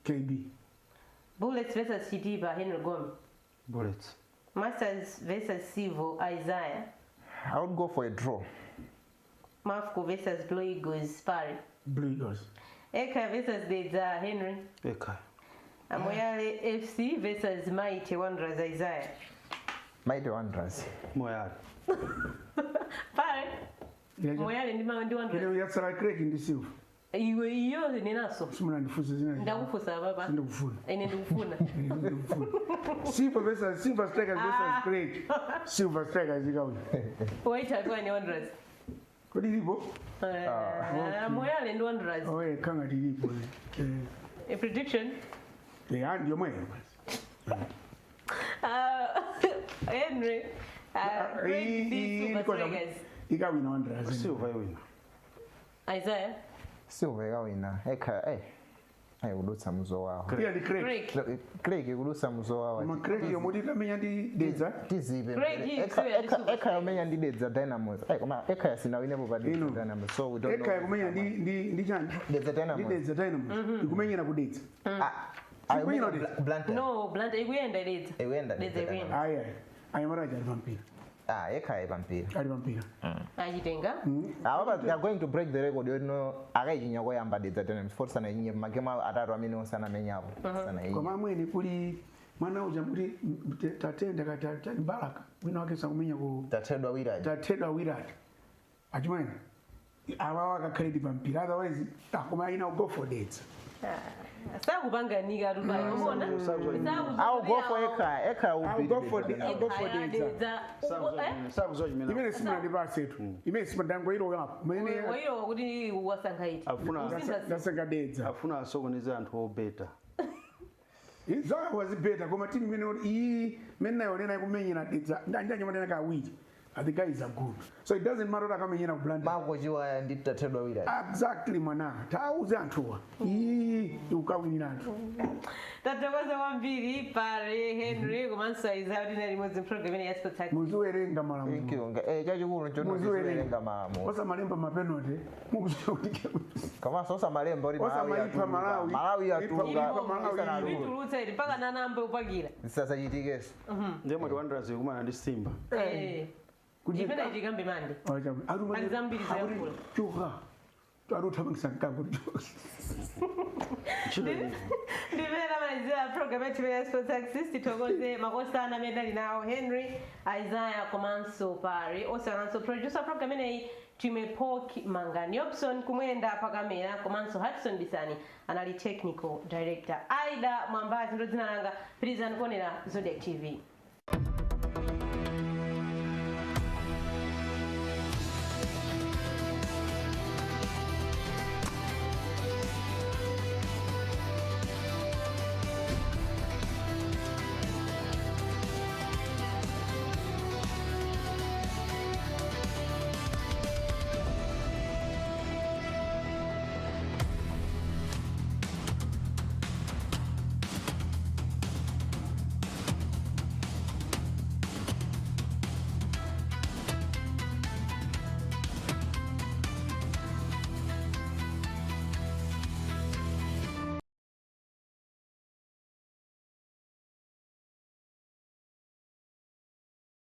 KB
Bullets versus Chitiba Henry Gomez
Bullets
Masters versus Sivo Isaiah
I would go for a draw
Mafco versus Blue Eagles Spari
Blue Eagles
Eka versus Dedza Henry
Eka
Moyale FC versus Mighty Wanderers Isaiah
Mighty Wanderers
Moyale
Pare Moyale ndi Wanderers
Ile ya Sarah Craig ndi Silva
iwe iyo ninaso
simuna ndifuza zina
ndakufusa baba
ndikufuna
ine ndikufuna
Silver Strikers versus Craig Silver Strikers ikawe
wait kwa ni Wanderers
kodi lipo
Moyale ndi Wanderers
oye kanga lipo
a prediction
ndio mwe
Henry Silver Strikers
ikawina Wanderers
Silver wina
Isaiah
silver wina kudutsa muzo wawo
iya ndi Craig
Craig kudutsa muzo wawo
ma Craig yomwe tamenya ndi Dedza
tizibe
Craig
eka yomenya ndi Dedza Dynamos koma eka yasina winepo pa Dedza Dynamos so we don't know
eka yakumenya ndi chani
Dedza Dynamos
ndi Dedza Dynamos ikumenyera ku Dedza
Blantyre
no Blantyre ikuyenda Dedza ikuyenda
aya maraja ali pampira
eka ipampira
ali pampira
achitenga
they are going to break the record akaichinya koyamba Dedza Dynamos for sana inye magema atatu amene osana menyapo sana inye
koma amwene kuli mwana uja kuti tatenda katani Baraka wina wake sakumenya ku
tatedwa wirati
achimwene awawa kakhaledi pampira otherwise akoma ina go for Dedza
sakupanganika tubayo umona
I'll go for eka
I'll go for Dedza
sakuzwa chimene
imene simana ndi pasetu imene simana dango ilo yapo umene
wairo kuti wasangaiti
ndasenga Dedza
afuna asokoneza anthu obeta
izawa zibeta koma timu imene iyi imene nayo lena ikumenyera Dedza ndanyamata kawiri the guys are good so it doesn't matter akamenyera ku Blantyre
mako chiwaya ndi tatedwa wirati
exactly mwana tauze anthuwa ukawinira anthu
tathokoza kwambiri pare Henry komanso Isaiah kuti limodzi program ine ya Sports Active
muziwerenga malamulo
chachikulu chonoziwerenga malamulo
osamalemba mapenalty mukuziwa kuti
komanso osamalemba uri Malawi atunga
vitulutsa ili mpaka nanambe upakira
zisasachitikeso
ndemwe Wanderers ikumana ndi Simba
imene ichikambe mande alizambiri zayakula
chuka aruthamangisa mkango
ndimene malizira program yetu ya Sports Access tithokoze makosana amene ali nawo Henry Isaiah komanso pare osananso producer program ineyi Timepoki Mangani Opson kumwenda pakamera komanso Hudson Bisani anali technical director Aida Mwambazi ndo dzina langa pitirizani kuonera Zodiac TV.